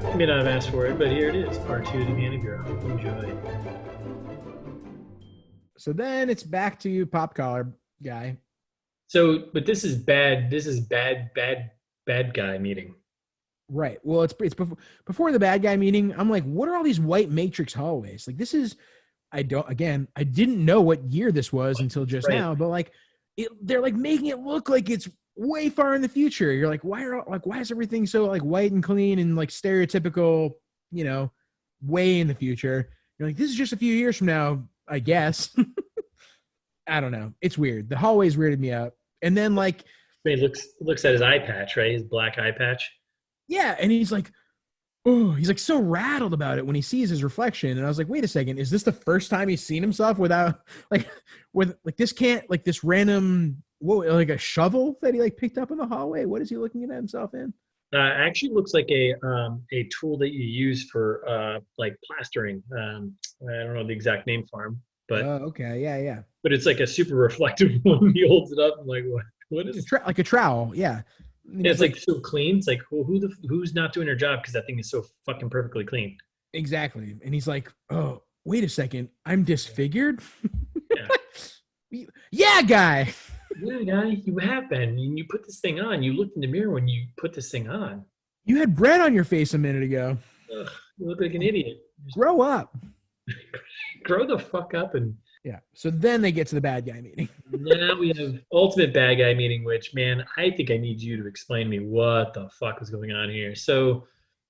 You may not have asked for it, but here it is, part 2 of the Candy Bureau. Enjoy. So then it's back to pop collar guy. So, but this is bad. This is bad guy meeting. Right. Well, it's before the bad guy meeting. I'm like, what are all these white matrix hallways? Like, this is, I didn't know what year this was until just now, but like, they're like making it look like it's way far in the future. You're like, why is everything so like white and clean and like stereotypical, way in the future? You're like, this is just a few years from now, I guess. I don't know. It's weird. The hallways weirded me out. And then like, He looks at his eye patch, right? His black eye patch. yeah, and he's like, oh, he's like so rattled about it when he sees his reflection. And I was like, wait a second, is this the first time he's seen himself without this random like a shovel that he like picked up in the hallway? What is he looking at himself in? Actually looks like a tool that you use for like plastering. I don't know the exact name for him, but okay, yeah. But it's like a super reflective one. He holds it up and like, what is it? Like a trowel, yeah. Yeah, it's like so clean. It's like, well, who's not doing their job because that thing is so fucking perfectly clean. Exactly. And he's like, oh, wait a second, I'm disfigured. Yeah, guy. Yeah, guy, you have been. You put this thing on. You looked in the mirror when you put this thing on. You had bread on your face a minute ago. Ugh, you look like an idiot. Grow up. Grow the fuck up and. Yeah. So then they get to the bad guy meeting. Now we have ultimate bad guy meeting, which, man, I think I need you to explain to me what the fuck was going on here. So,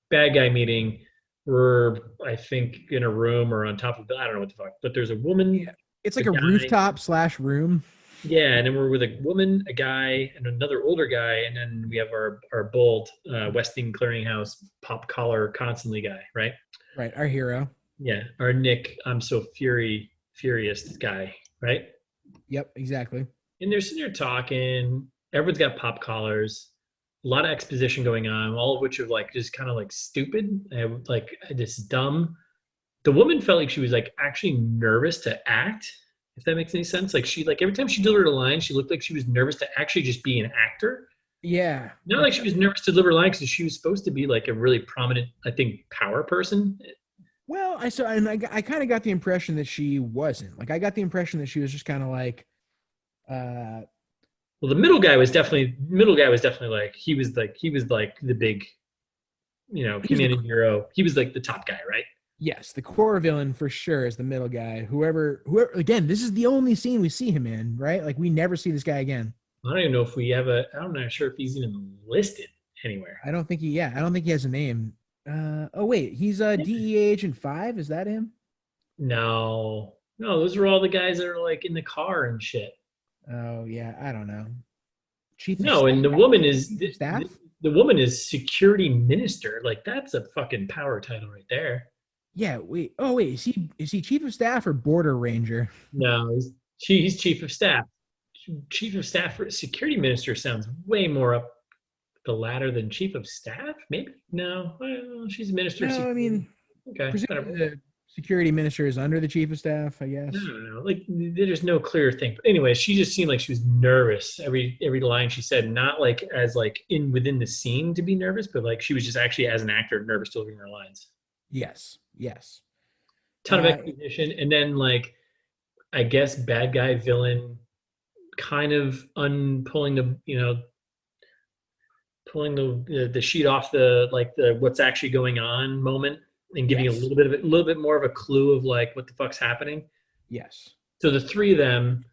bad guy meeting, we're, I think, in a room or on top of, I don't know what the fuck, but there's a woman. Yeah. It's like a rooftop / room. Yeah, and then we're with a woman, a guy, and another older guy, and then we have our bold Westing Clearinghouse pop collar constantly guy, right? Right, our hero. Yeah, our Nick, I'm so furious guy, right? Yep, exactly. And they're sitting there talking. Everyone's got pop collars. A lot of exposition going on, all of which are like just kind of like stupid, like just dumb. The woman felt like she was like actually nervous to act, if that makes any sense. Like she, like every time she delivered a line, she looked like she was nervous to actually just be an actor. Yeah. Not like she was nervous to deliver a line because she was supposed to be like a really prominent, I think, power person. Well, I kind of got the impression that she wasn't. Like I got the impression that she was just kind of like. Well, the middle guy was definitely like he was like the big, humanity hero. He was like the top guy, right? Yes, the core villain for sure is the middle guy. Whoever, again, this is the only scene we see him in, right? Like we never see this guy again. I don't even know if we have I'm not sure if he's even listed anywhere. I don't think he has a name. Oh wait, he's DEA Agent 5. Is that him? No, those are all the guys that are like in the car and shit. Oh yeah, I don't know. And the woman is staff. The woman is security minister. Like that's a fucking power title right there. Yeah. Wait. Oh wait. Is he chief of staff or border ranger? No, he's chief of staff. Chief of staff for security minister sounds way more up the ladder than chief of staff. Maybe no. Well, she's a minister. No, I mean, okay. The security minister is under the chief of staff, I guess. I don't know. Like there's no clear thing. But anyway, she just seemed like she was nervous every line she said. Not like as like within the scene to be nervous, but like she was just actually as an actor nervous delivering her lines. Yes. Ton of exposition, and then like I guess bad guy villain kind of pulling the sheet off the what's actually going on moment and giving a little bit more of a clue of like what the fuck's happening. Yes. So the three of them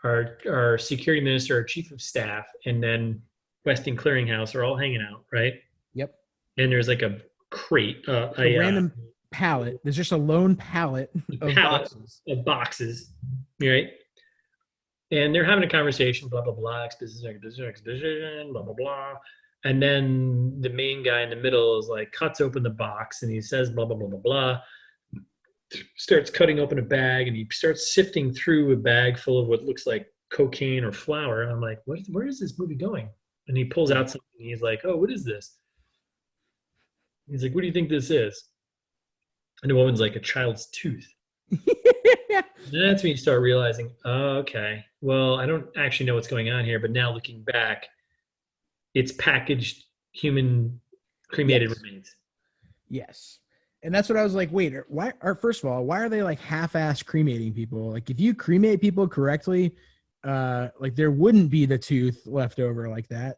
are security minister, or chief of staff, and then Westing Clearinghouse are all hanging out, right? Yep. And there's like a crate, a random pallet. There's just a lone pallet of boxes, right? And they're having a conversation, blah, blah, blah, exposition, blah, blah, blah. And then the main guy in the middle is like, cuts open the box and he says, blah, blah, blah, blah, blah. Starts cutting open a bag and he starts sifting through a bag full of what looks like cocaine or flour. And I'm like, where is this movie going? And he pulls out something. And he's like, oh, what is this? He's like, what do you think this is? And the woman's like, a child's tooth. That's when you start realizing, oh, okay, well, I don't actually know what's going on here, but now looking back, it's packaged human cremated Yes. remains. Yes. And that's what I was like, wait, why are first of all, why are they like half-ass cremating people? Like if you cremate people correctly, like there wouldn't be the tooth left over like that.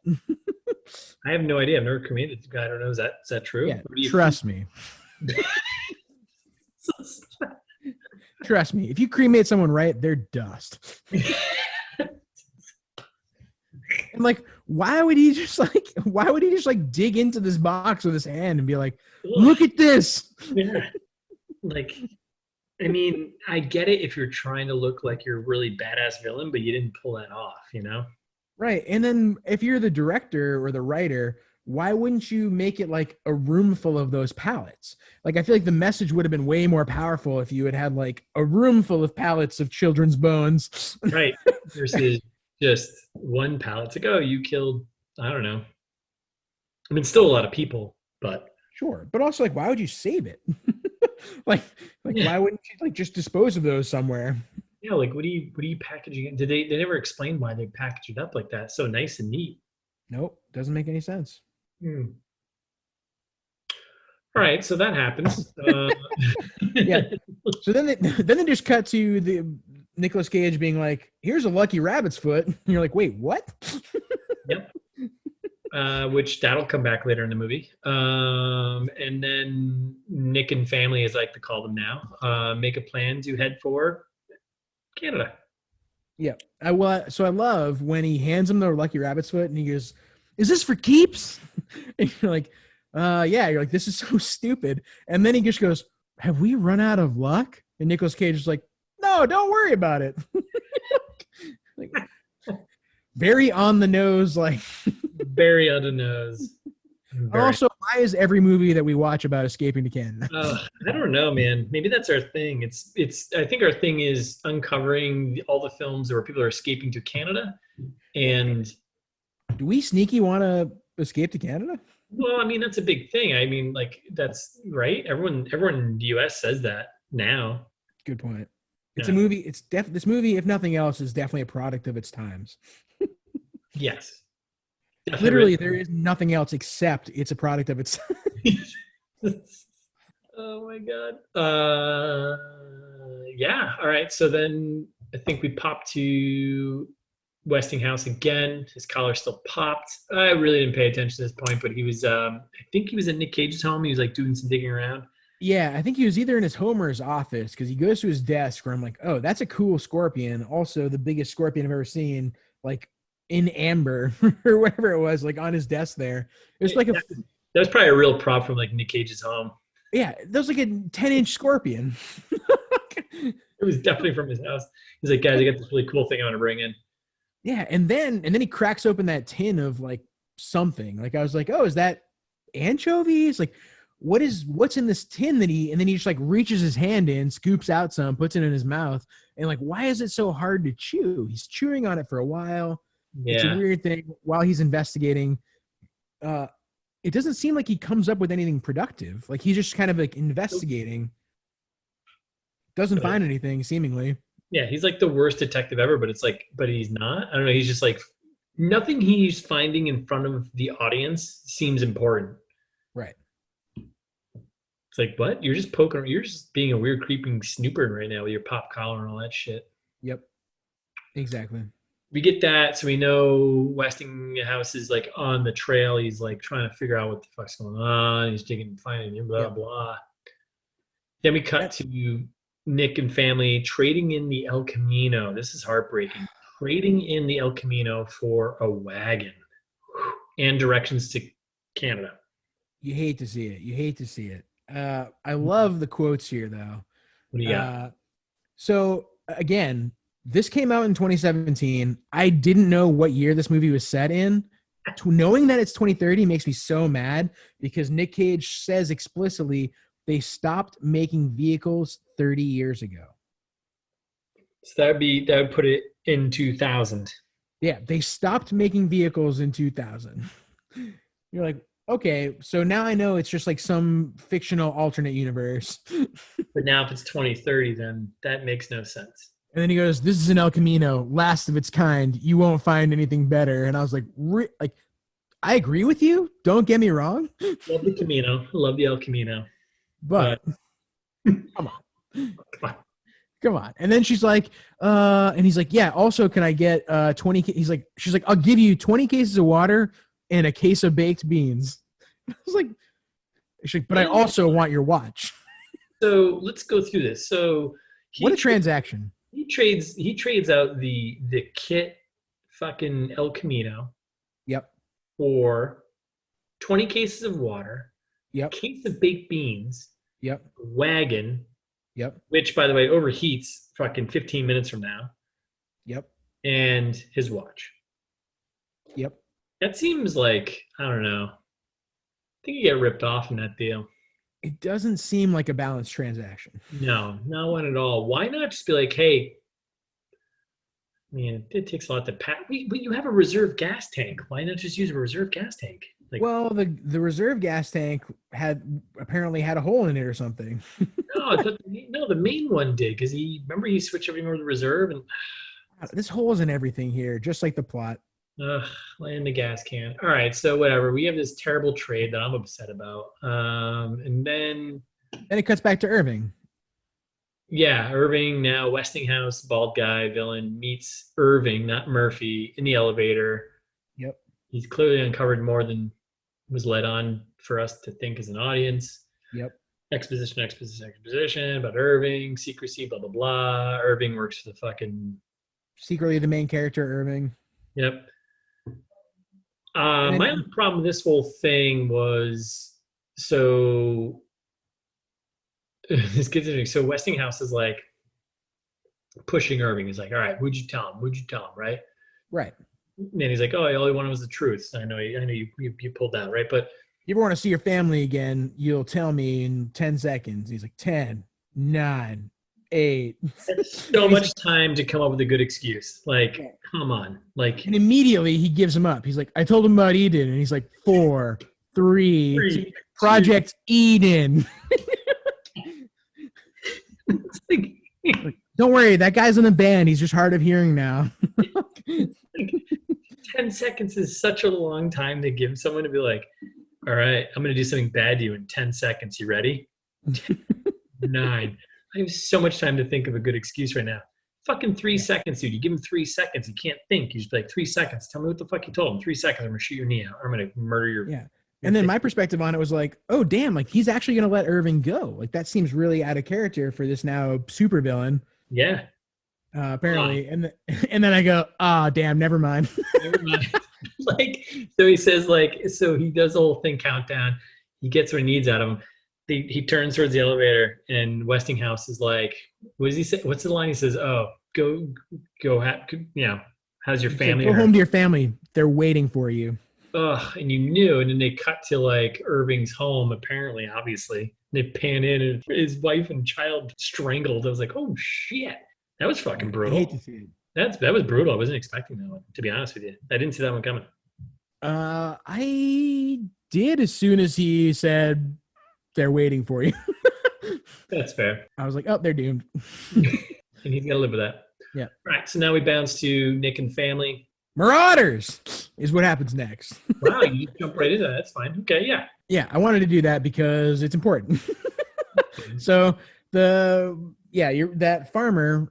I have no idea. I've never cremated. I don't know. Is that true? Yeah, Or do you trust me. Trust me. If you cremate someone right, they're dust. And like, why would he just like dig into this box with his hand and be like, look at this? Yeah. Like, I mean, I get it if you're trying to look like you're a really badass villain, but you didn't pull that off, you know? Right. And then if you're the director or the writer, why wouldn't you make it like a room full of those pallets? Like, I feel like the message would have been way more powerful if you had like a room full of pallets of children's bones. Right. Versus just one pallet to go. You killed, I don't know. I mean, still a lot of people, but Sure. But also, like, why would you save it? like yeah. why wouldn't you like just dispose of those somewhere? Yeah, like what are you packaging it? They never explained why they packaged it up like that. So nice and neat. Nope. Doesn't make any sense. Hmm. All right, so that happens. Yeah. So then they just cut to the Nicolas Cage being like, "Here's a lucky rabbit's foot." And you're like, "Wait, what?" Yep. Which that'll come back later in the movie. And then Nick and family, as I like to call them now, make a plan to head for Canada. Yeah. So I love when he hands him the lucky rabbit's foot and he goes, "Is this for keeps?" And you're like, yeah. You're like, "This is so stupid." And then he just goes, "Have we run out of luck?" And Nicolas Cage is like, "No, don't worry about it." Like, very on the nose, like. Very on the nose. Very. Also, why is every movie that we watch about escaping to Canada? I don't know, man. Maybe that's our thing. It's. I think our thing is uncovering all the films where people are escaping to Canada, and Do we sneaky want to escape to Canada? well, I mean that's a big thing. I mean, like that's right. Everyone in the U.S. says that now. Good point. It's a Yeah. movie. This movie, if nothing else, is definitely a product of its times. Yes. Literally, Definitely. there is nothing else except it's a product of its. Oh my god. Yeah. All right. So then I think we pop to Westinghouse again. His collar still popped. I really didn't pay attention to this point, but he was. I think he was at Nick Cage's home. He was like doing some digging around. Yeah, I think he was either in his home or his office because he goes to his desk where I'm like, oh, that's a cool scorpion. Also, the biggest scorpion I've ever seen, like in amber or whatever it was, like on his desk there. It was like a, That was probably a real prop from like Nick Cage's home. yeah, that was like a 10-inch scorpion. It was definitely from his house. He's like, guys, I got this really cool thing I want to bring in. Yeah, and then he cracks open that tin of like something. Like I was like, oh, is that anchovies? Like, what's in this tin that he? And then he just like reaches his hand in, scoops out some, puts it in his mouth, and like, why is it so hard to chew? He's chewing on it for a while. It's a Yeah. weird thing. While he's investigating, uh, it doesn't seem like he comes up with anything productive. Like he's just kind of like investigating, doesn't find anything seemingly. Yeah, he's like the worst detective ever, but it's like, but he's not. I don't know. He's just like nothing he's finding in front of the audience seems important. Right. It's like, what? You're just poking, you're just being a weird, creeping snooper right now with your pop collar and all that shit. Yep. Exactly. We get that, so we know Westinghouse is like on the trail. He's like trying to figure out what the fuck's going on. He's digging, finding blah Yep. blah. Then we cut to Nick and family trading in the El Camino. This is heartbreaking. Trading in the El Camino for a wagon and directions to Canada. You hate to see it. You hate to see it. I love the quotes here, though. What do you got? So again, this came out in 2017. I didn't know what year this movie was set in. Knowing that it's 2030 makes me so mad because Nick Cage says explicitly they stopped making vehicles 30 years ago. So that would put it in 2000. Yeah, they stopped making vehicles in 2000. You're like, Okay, so now I know it's just like some fictional alternate universe. And But now if it's 2030, then that makes no sense. then he goes, "This is an El Camino, last of its kind. You won't find anything better." And I was like, like I agree with you. Don't get me wrong, Love the Camino. Love the El Camino. but But come on. come on. Come on. And then she's like, and he's like, yeah, also can I get 20 she's like, I'll give you 20 cases of water and a case of baked beans. I was like, she's like, but I also want your watch. So let's go through this. So What a transaction. He trades out the kit fucking El Camino Yep. for 20 cases of water, Yep. case of baked beans, Yep. wagon, Yep. which by the way overheats fucking 15 minutes from now, Yep. and his watch. Yep. That seems like, I don't know. I think you get ripped off in that deal. It doesn't seem like a balanced transaction. No, not one at all. Why not just be like, hey, man, it takes a lot to pack. But you have a reserve gas tank. Why not just use a reserve gas tank? Like, Well, the reserve gas tank apparently had a hole in it or something. no, the main one did because he switched everything over to reserve and This hole is in everything here, just like the plot. land the gas can. All right, so whatever. We have this terrible trade that I'm upset about. And then it cuts back to Irving. yeah, Irving now Westinghouse, bald guy, villain meets Irving, not Murphy, in the elevator. Yep. He's clearly uncovered more than was led on for us to think as an audience. Yep. Exposition about Irving, secrecy, blah blah blah. Irving works for the fucking Secretly the main character, Irving. Yep. My only problem with this whole thing was so this gets interesting. So Westinghouse is like pushing Irving. He's like, all right, who'd you tell him? Who'd you tell him? Right. Right. And he's like, oh, all he wanted was the truth. I know you pulled that, right? But You ever want to see your family again, you'll tell me in 10 seconds. He's like, 10, 9, 8. that's so much time to come up with a good excuse. Like, come on. Like, And immediately he gives him up. He's like, I told him about Eden. And he's like, 4, 3, 2, Project Eden. it's like, Don't worry, that guy's in the band. He's just hard of hearing now. 10 seconds is such a long time to give someone to be like, all right, I'm going to do something bad to you in 10 seconds. You ready? 9. I have so much time to think of a good excuse right now. Fucking 3 seconds, dude. You give him 3 seconds. He can't think. You just be like, 3 seconds. Tell me what the fuck you told him. 3 seconds. I'm going to shoot your knee out. Or I'm going to murder your. Yeah. And then my perspective on it was like, oh, damn, like he's actually going to let Irving go. Like that seems really out of character for this now supervillain. Yeah. Apparently. And then I go, damn, never mind. Never mind. Like, so he says, like, so he does the whole thing countdown. He gets what he needs out of him. He turns towards the elevator, and Westinghouse is like, what does he say? What's the line? He says, oh, go, how's your family? Go home to your family. They're waiting for you. Ugh, and you knew, and then they cut to like Irving's home, apparently, obviously. They pan in, and his wife and child strangled. I was like, oh, shit. That was fucking brutal. I hate to see it. That was brutal. I wasn't expecting that one, to be honest with you. I didn't see that one coming. I did as soon as he said they're waiting for you. That's fair. I was like, oh, they're doomed. And he's got to live with that. Yeah. All right. So now we bounce to Nick and family. Marauders is what happens next. Wow. You jump right into that. That's fine. Okay. Yeah. Yeah. I wanted to do that because it's important. So that farmer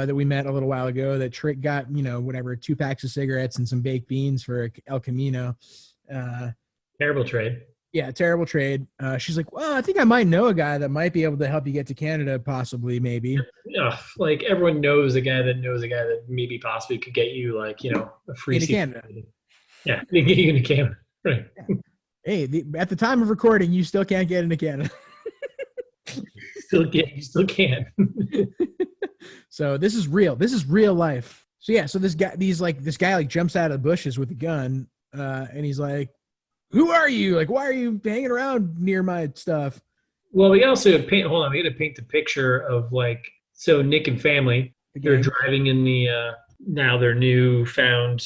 that we met a little while ago that Trick got, 2 packs of cigarettes and some baked beans for El Camino. Terrible trade. Yeah, terrible trade. She's like, well, I think I might know a guy that might be able to help you get to Canada, possibly, maybe. Yeah, like everyone knows a guy that maybe possibly could get you like, a free into Canada. Yeah, they can get you into Canada. Right. Yeah. Hey, at the time of recording, you still can't get into Canada. You still can. So this is real. This is real life. So yeah, so this guy jumps out of the bushes with a gun, and he's like, who are you? Like, why are you hanging around near my stuff? Well, we also we got to paint the picture of like, so Nick and family, they're driving in now their newfound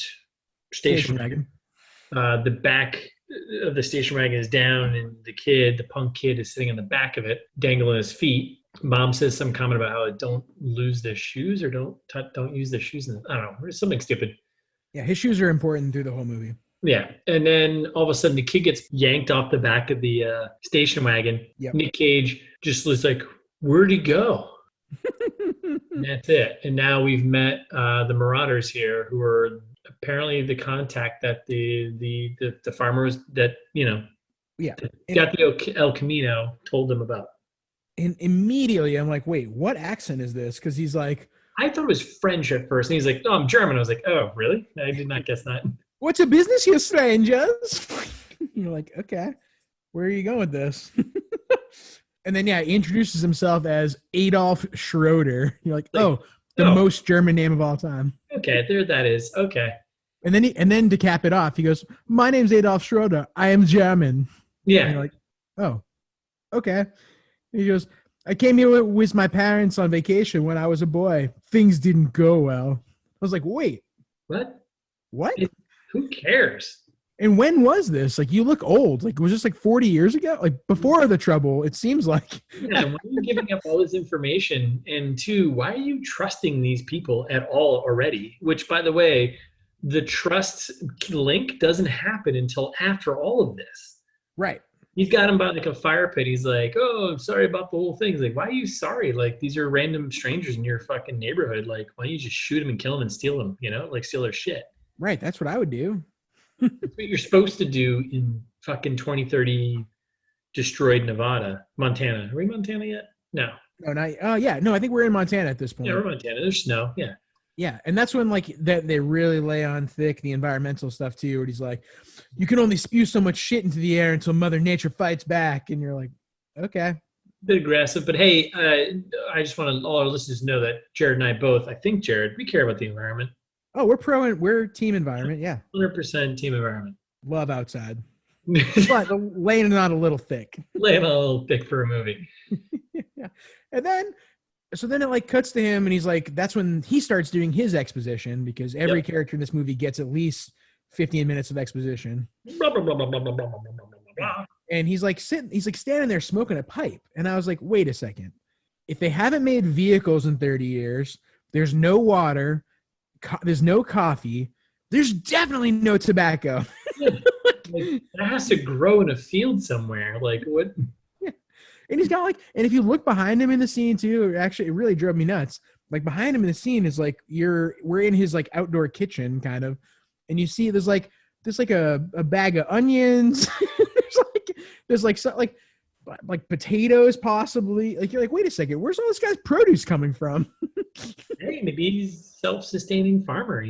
station wagon. The back of the station wagon is down, and the punk kid, is sitting on the back of it, dangling his feet. Mom says some comment about how don't lose their shoes or don't use their shoes. I don't know, something stupid. Yeah, his shoes are important through the whole movie. Yeah, and then all of a sudden the kid gets yanked off the back of the station wagon. Yep. Nic Cage just was like, "Where'd he go?" And that's it. And now we've met the Marauders here, who are apparently the contact that the farmers that Yeah. got the El Camino told them about. And immediately I'm like, wait, what accent is this? Because he's like, I thought it was French at first, and he's like, "No, I'm German." I was like, "Oh, really?" I did not guess that. what's a business, you strangers? You're like, okay, where are you going with this? And then, he introduces himself as Adolf Schroeder. You're like, oh, the most German name of all time. Okay, there that is. Okay. And then to cap it off, he goes, "My name's Adolf Schroeder. I am German." Yeah. And you're like, oh, okay. And he goes, "I came here with my parents on vacation when I was a boy. Things didn't go well." I was like, wait. What? Who cares? And when was this? Like, you look old. Like, was this like 40 years ago? Like, before the trouble, it seems like. Yeah, why are you giving up all this information? And two, why are you trusting these people at all already? Which, by the way, the trust link doesn't happen until after all of this. Right. He's got him by like a fire pit. He's like, "Oh, I'm sorry about the whole thing." He's like, "Why are you sorry? Like, these are random strangers in your fucking neighborhood. Like, why don't you just shoot them and kill them and steal them? Like steal their shit." Right. That's what I would do. That's what you're supposed to do in fucking 2030 destroyed Montana. Are we in Montana yet? No. No, not. Yeah. No, I think we're in Montana at this point. Yeah, we're in Montana. There's snow. Yeah. Yeah, and that's when like that they really lay on thick the environmental stuff too, where he's like, "You can only spew so much shit into the air until Mother Nature fights back," and you're like, "Okay." Bit aggressive, but hey, I just want all our listeners to know that Jared and I both, I think Jared, we care about the environment. Oh, we're team environment, yeah. 100% team environment. Love outside, but laying it on a little thick. Laying on a little thick for a movie. Yeah, and then. So then it like cuts to him and he's like, that's when he starts doing his exposition because every character in this movie gets at least 15 minutes of exposition. And he's like standing there smoking a pipe. And I was like, wait a second. If they haven't made vehicles in 30 years, there's no water, there's no coffee, there's definitely no tobacco. That has to grow in a field somewhere. Like what? And he's got like, and if you look behind him in the scene too, actually, it really drove me nuts. Like behind him in the scene is like we're in his like outdoor kitchen kind of, and you see there's like a bag of onions. there's like potatoes possibly. Like you're like, wait a second, where's all this guy's produce coming from? Hey, maybe he's self-sustaining farmer,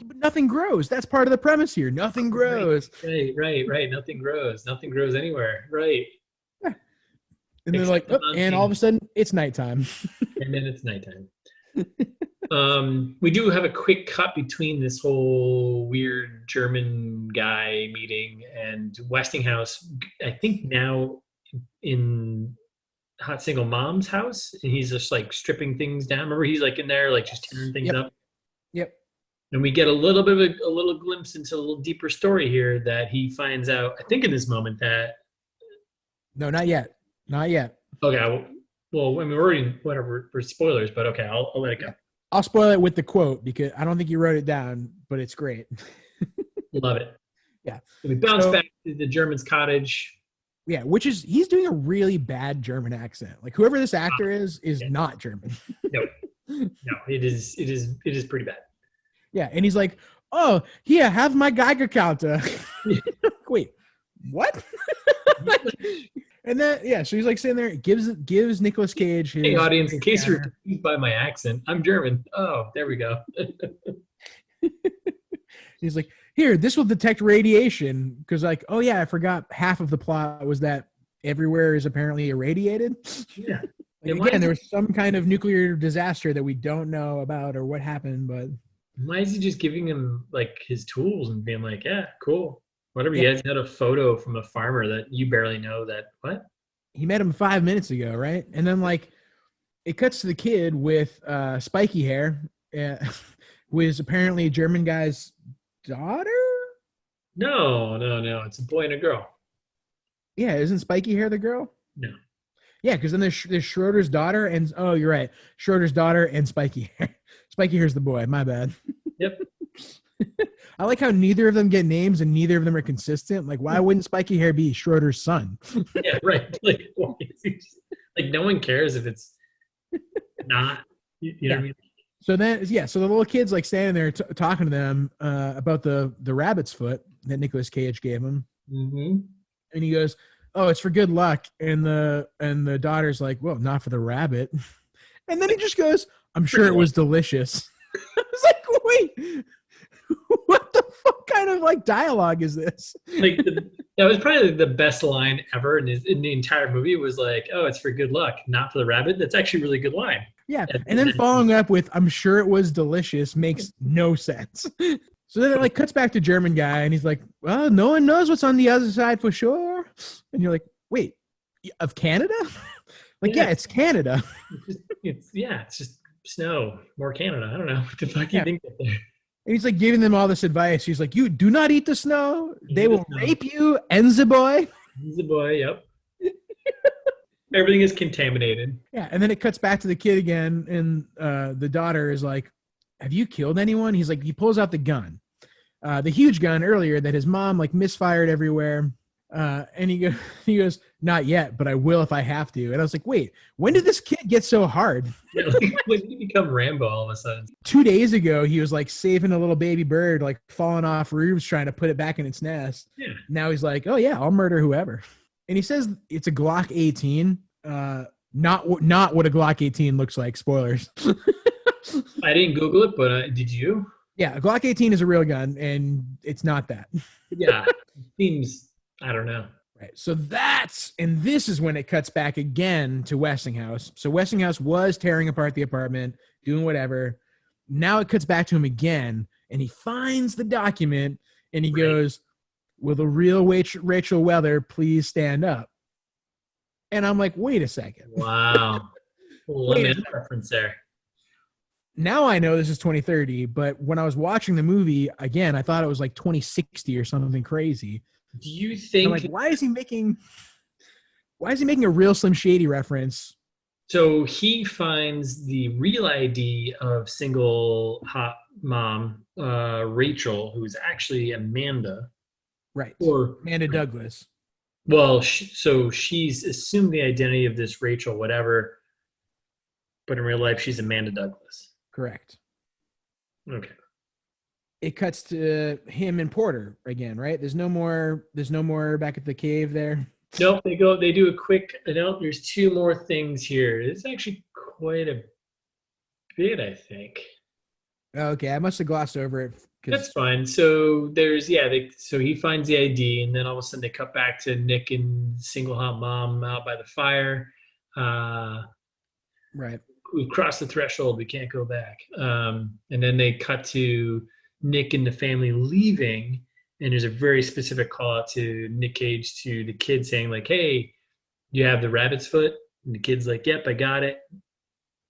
But nothing grows. That's part of the premise here. Nothing grows. Right. Nothing grows. Nothing grows anywhere. Right. And they're like, and all of a sudden it's nighttime. And then it's nighttime. We do have a quick cut between this whole weird German guy meeting and Westinghouse, I think now in Hot Single Mom's house. And he's just like stripping things down. Remember, he's like in there, like just tearing things up. Yep. And we get a little bit of a little glimpse into a little deeper story here that he finds out, I think in this moment that. No, not yet. Not yet. Okay. Well, I mean, we're already, whatever, for spoilers, but okay, I'll let it go. I'll spoil it with the quote because I don't think you wrote it down, but it's great. Love it. Yeah. So we bounce back to the German's cottage. Yeah, he's doing a really bad German accent. Like whoever this actor is not German. No, it is pretty bad. Yeah, and he's like, "Oh, here, have my Geiger counter." Wait, what? And then so he's like sitting there, gives Nicolas Cage his. Hey, audience, in case you're confused by my accent, I'm German. Oh, there we go. He's like, "Here, this will detect radiation," because like, oh yeah, I forgot half of the plot was that everywhere is apparently irradiated. Yeah. Like, again, there was some kind of nuclear disaster that we don't know about or what happened, but why is he just giving him like his tools and being like, yeah, cool. Whatever, you guys had a photo from a farmer that you barely know that, what? He met him 5 minutes ago, right? And then, like, it cuts to the kid with spiky hair, who is apparently a German guy's daughter? No. It's a boy and a girl. Yeah, isn't spiky hair the girl? No. Yeah, because then there's Schroeder's daughter and oh, you're right, Schroeder's daughter and Spiky hair. Spiky hair's the boy. My bad. Yep. I like how neither of them get names and neither of them are consistent. Like, why wouldn't Spiky hair be Schroeder's son? Yeah, right. Like, why is he like no one cares if it's not. You know Yeah. what I mean? So then, yeah, so the little kid's like standing there talking to them about the rabbit's foot that Nicolas Cage gave him, Mm-hmm. and he goes, "Oh, it's for good luck." And the daughter's like, "Well, not for the rabbit." And then he just goes, "I'm sure it was delicious." I was like, "Wait, what the fuck kind of like dialogue is this?" Like that was probably the best line ever in the entire movie. Was like, "Oh, it's for good luck, not for the rabbit." That's actually a really good line. Yeah, and then following up with "I'm sure it was delicious" makes no sense. So then it like cuts back to German guy, and he's like, "Well, no one knows what's on the other side for sure." And you're like, "Wait, of Canada?" Like, yeah, it's Canada. It's just snow, more Canada. I don't know what the fuck you Yeah. think up there. And he's like giving them all this advice. He's like, "You do not eat the snow. They Eat the will snow. rape you, Enza boy." He's a boy. Yep. Everything is contaminated. Yeah, and then it cuts back to the kid again, and the daughter is like, "Have you killed anyone?" He's like, he pulls out the gun, the huge gun earlier that his mom like misfired everywhere, and he goes, "Not yet, but I will if I have to." And I was like, "Wait, when did this kid get so hard?" Yeah, like, when did he become Rambo all of a sudden? 2 days ago, he was like saving a little baby bird, like falling off roofs, trying to put it back in its nest. Yeah. Now he's like, "Oh yeah, I'll murder whoever." And he says it's a Glock 18. Not what a Glock 18 looks like. Spoilers. I didn't Google it, but did you? Yeah, a Glock 18 is a real gun, and it's not that. Yeah. It seems, I don't know. Right. So this is when it cuts back again to Westinghouse. So Westinghouse was tearing apart the apartment, doing whatever. Now it cuts back to him again, and he finds the document, and he goes, "Will the real Rachel Weather please stand up?" And I'm like, wait a second. Wow. Limited reference there. Now I know this is 2030, but when I was watching the movie again, I thought it was like 2060 or something crazy. Do you think? I'm like, why is he making a real Slim Shady reference? So he finds the real ID of single hot mom, Rachel, who's actually Amanda. Right. Or Amanda Douglas. Well, so she's assumed the identity of this Rachel, whatever, but in real life, she's Amanda Douglas. Correct. Okay. It cuts to him and Porter again, right? There's no more back at the cave there. Nope, they do a quick, nope, there's two more things here. It's actually quite a bit, I think. Okay, I must have glossed over it. That's fine. So so he finds the ID, and then all of a sudden they cut back to Nick and single hot mom out by the fire. Right. We've crossed the threshold. We can't go back. And then they cut to Nick and the family leaving, and there's a very specific call out to Nic Cage to the kid saying like, "Hey, you have the rabbit's foot?" And the kid's like, "Yep, I got it."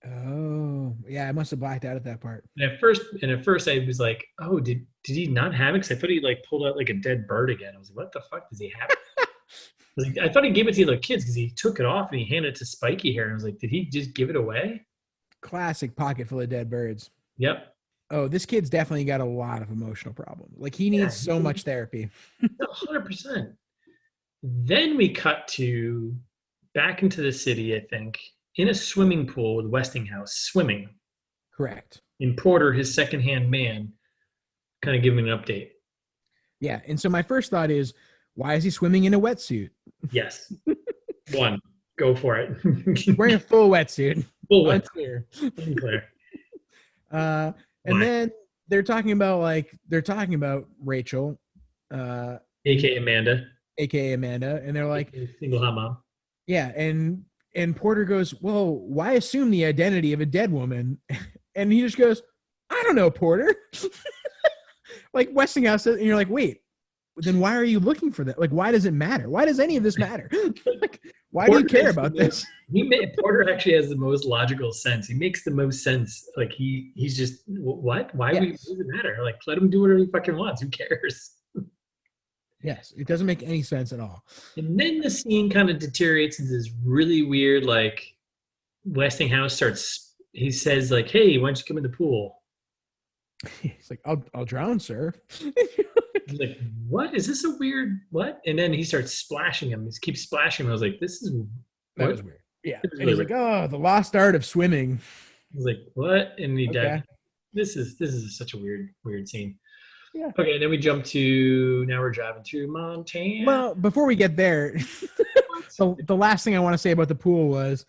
Oh, yeah, I must have blacked out at that part. And at first I was like, "Oh, did he not have it?" Because I thought he like pulled out like a dead bird again. I was like, "What the fuck does he have?" I thought he gave it to the other kids because he took it off and he handed it to Spiky here. And I was like, "Did he just give it away?" Classic pocket full of dead birds. Yep. Oh, this kid's definitely got a lot of emotional problems. Like he needs so much therapy. 100%. Then we cut to back into the city, I think, in a swimming pool with Westinghouse swimming. Correct. And Porter, his secondhand man, kind of giving an update. Yeah. And so my first thought is, why is he swimming in a wetsuit? Yes. One. Go for it. Wearing a full wetsuit. Full Unclear. Unclear. And then they're talking about Rachel, AKA Amanda. aka Amanda, and they're like, single hot mom. Yeah, and Porter goes, "Well, why assume the identity of a dead woman?" And he just goes, "I don't know, Porter." Like Westinghouse says, and you're like, "Wait, then why are you looking for that? Like, why does it matter? Why does any of this matter? Like, why do you care about this?" Porter actually has the most logical sense. He makes the most sense. Like he's just what? Why does it matter? Like let him do whatever he fucking wants. Who cares? Yes, it doesn't make any sense at all. And then the scene kind of deteriorates into this really weird, like Westinghouse starts. He says, like, "Hey, why don't you come in the pool?" He's like, I'll drown, sir. He's like, "What is this? A weird what?" And then he starts splashing him. He keeps splashing him. I was like, "This is That what?" was weird. Yeah. It was And he's really like, oh, the lost art of swimming. I was like, "What?" And he Okay. died. This is such a weird scene. Yeah. Okay, then we jump to now we're driving through Montana. Well, before we get there, the last thing I want to say about the pool was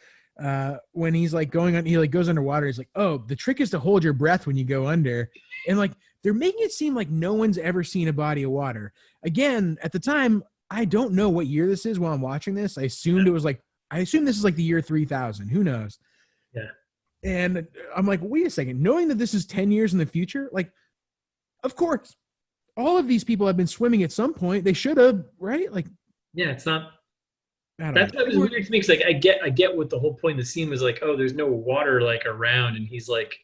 when he's like going on, he like goes underwater. He's like, oh, the trick is to hold your breath when you go under. And like, they're making it seem like no one's ever seen a body of water. Again, at the time, I don't know what year this is while I'm watching this. I assume this is like the year 3000. Who knows? Yeah. And I'm like, wait a second, knowing that this is 10 years in the future, like, of course, all of these people have been swimming at some point. They should have, right? Like, Yeah, it's not. I don't That's know. what was weird to me. Cause like I get what the whole point of the scene was like. Oh, there's no water like around, and he's like,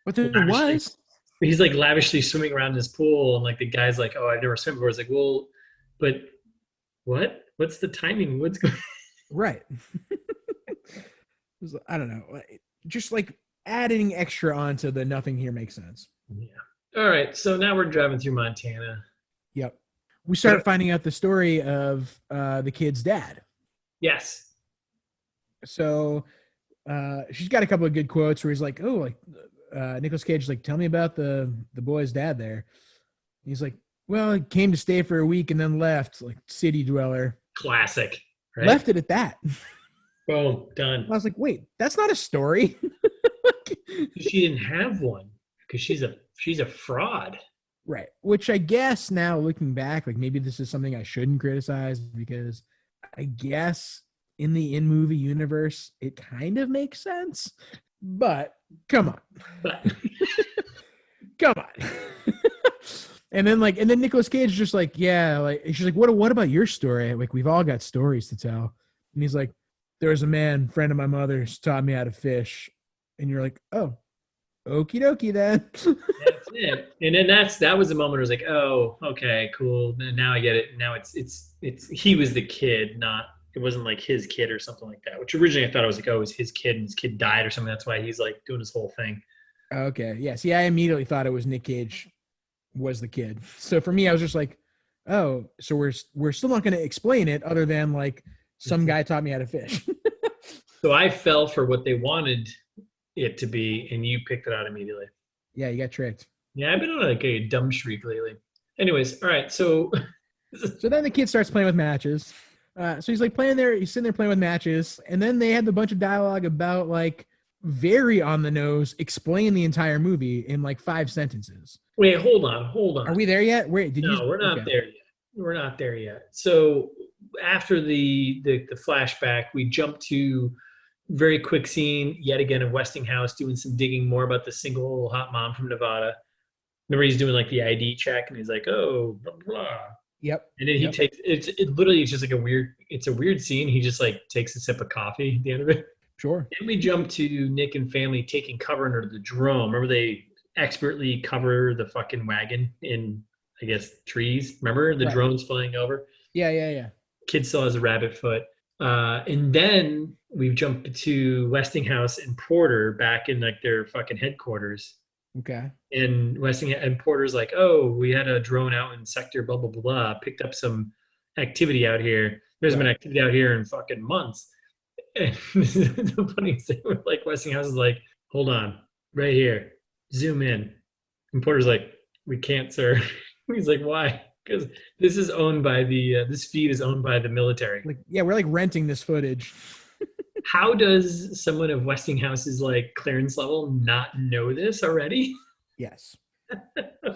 But there lavishly, was. he's like lavishly swimming around in this pool, and like the guy's like, oh, I've never swum before. It's like, well, but what? What's the timing? What's going? Right. I don't know. Just like adding extra onto the nothing here makes sense. Yeah. All right. So now we're driving through Montana. Yep. We start finding out the story of the kid's dad. Yes. So she's got a couple of good quotes where he's like, oh, like Nicolas Cage is like, tell me about the boy's dad there. He's like, well, he came to stay for a week and then left, like city dweller. Classic. Right? Left it at that. Boom. Done. I was like, wait, that's not a story. She didn't have one because she's a fraud. Right. Which I guess now looking back, like maybe this is something I shouldn't criticize because I guess in the in-movie universe, it kind of makes sense. But come on. But Come on. And then Nicolas Cage just like, yeah, like she's like, what about your story? Like, we've all got stories to tell. And he's like, there was a man, friend of my mother's, taught me how to fish. And you're like, oh, okie dokie then. that's it. And then that was the moment where I was like, oh, okay, cool. Now I get it. Now it's he was the kid, not it wasn't like his kid or something like that. Which originally I thought it was like, oh, it was his kid and his kid died or something. That's why he's like doing his whole thing. Okay. Yeah. See, I immediately thought it was Nic Cage was the kid. So for me, I was just like, oh, so we're still not going to explain it other than like some guy taught me how to fish. So I fell for what they wanted it to be, and you picked it out immediately. Yeah, you got tricked. Yeah, I've been on like a dumb streak lately. Anyways, all right. So then the kid starts playing with matches. So he's like playing there. He's sitting there playing with matches, and then they had a bunch of dialogue about like very on the nose, explain the entire movie in like 5 sentences. wait, hold on. Are we there yet? Wait, We're not there yet. We're not there yet. So after the flashback, we jump to very quick scene yet again of Westinghouse doing some digging more about the single hot mom from Nevada. Remember, he's doing like the ID check, and he's like, "Oh, blah blah." Yep. And then he takes it. Literally, it's just like a weird scene. He just like takes a sip of coffee at the end of it. Sure. Then we jump to Nick and family taking cover under the drone. Remember, they expertly cover the fucking wagon in, I guess, trees. Remember the drones flying over? Yeah. Kid still has a rabbit foot. And then we've jumped to Westinghouse and Porter back in like their fucking headquarters. Okay. And and Porter's like, oh, we had a drone out in sector blah blah blah, picked up some activity out here. There's been activity out here in fucking months. And the funny thing with like Westinghouse is like, hold on, right here, zoom in. And Porter's like, we can't, sir. He's like, why? Because this is owned by this feed is owned by the military. Like, yeah, we're like renting this footage. How does someone of Westinghouse's like clearance level not know this already? Yes.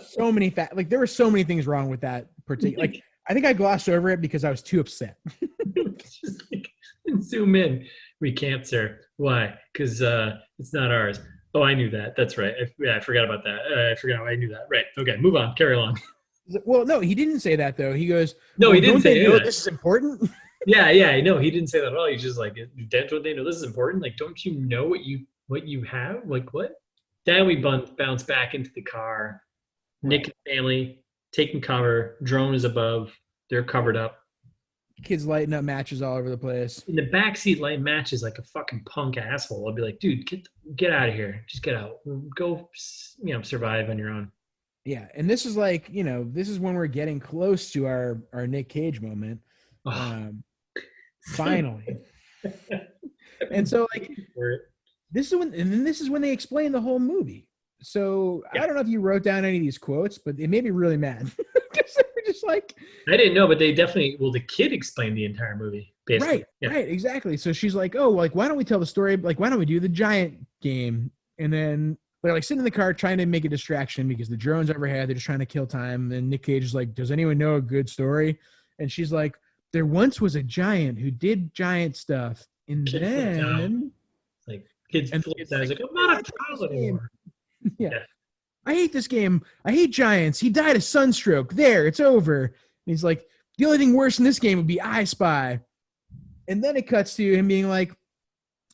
So many like there were so many things wrong with that particular. Like, I think I glossed over it because I was too upset. Just like zoom in. We can't, sir. Why? Because it's not ours. Oh, I knew that. That's right. I forgot about that. I forgot. I knew that. Right. Okay. Move on. Carry along. Well, no, he didn't say that though. He goes, no, he didn't say that. This is important. Yeah. No, he didn't say that at all. He's just like, don't they know this is important? Like, don't you know what you have? Like, what? Then we bounce back into the car. Nick and family taking cover. Drone is above. They're covered up. Kids lighting up matches all over the place. In the backseat light matches like a fucking punk asshole. I'll be like, dude, get out of here. Just get out. Go, survive on your own. Yeah, and this is like, this is when we're getting close to our Nic Cage moment. Finally. And so like this is when they explain the whole movie. So yeah. I don't know if you wrote down any of these quotes, but it made me really mad. Just like, I didn't know, but they definitely, the kid explained the entire movie, basically. Right, exactly. So she's like, oh, like, why don't we tell the story? Like, why don't we do the giant game? And then they're like sitting in the car trying to make a distraction because the drone's overhead. They're just trying to kill time. And Nic Cage is like, does anyone know a good story? And she's like, there once was a giant who did giant stuff. And then like kids flip down. Like, I'm not a child anymore. Yeah. I hate this game. I hate giants. He died of sunstroke. There, it's over. And he's like, the only thing worse in this game would be I Spy. And then it cuts to him being like,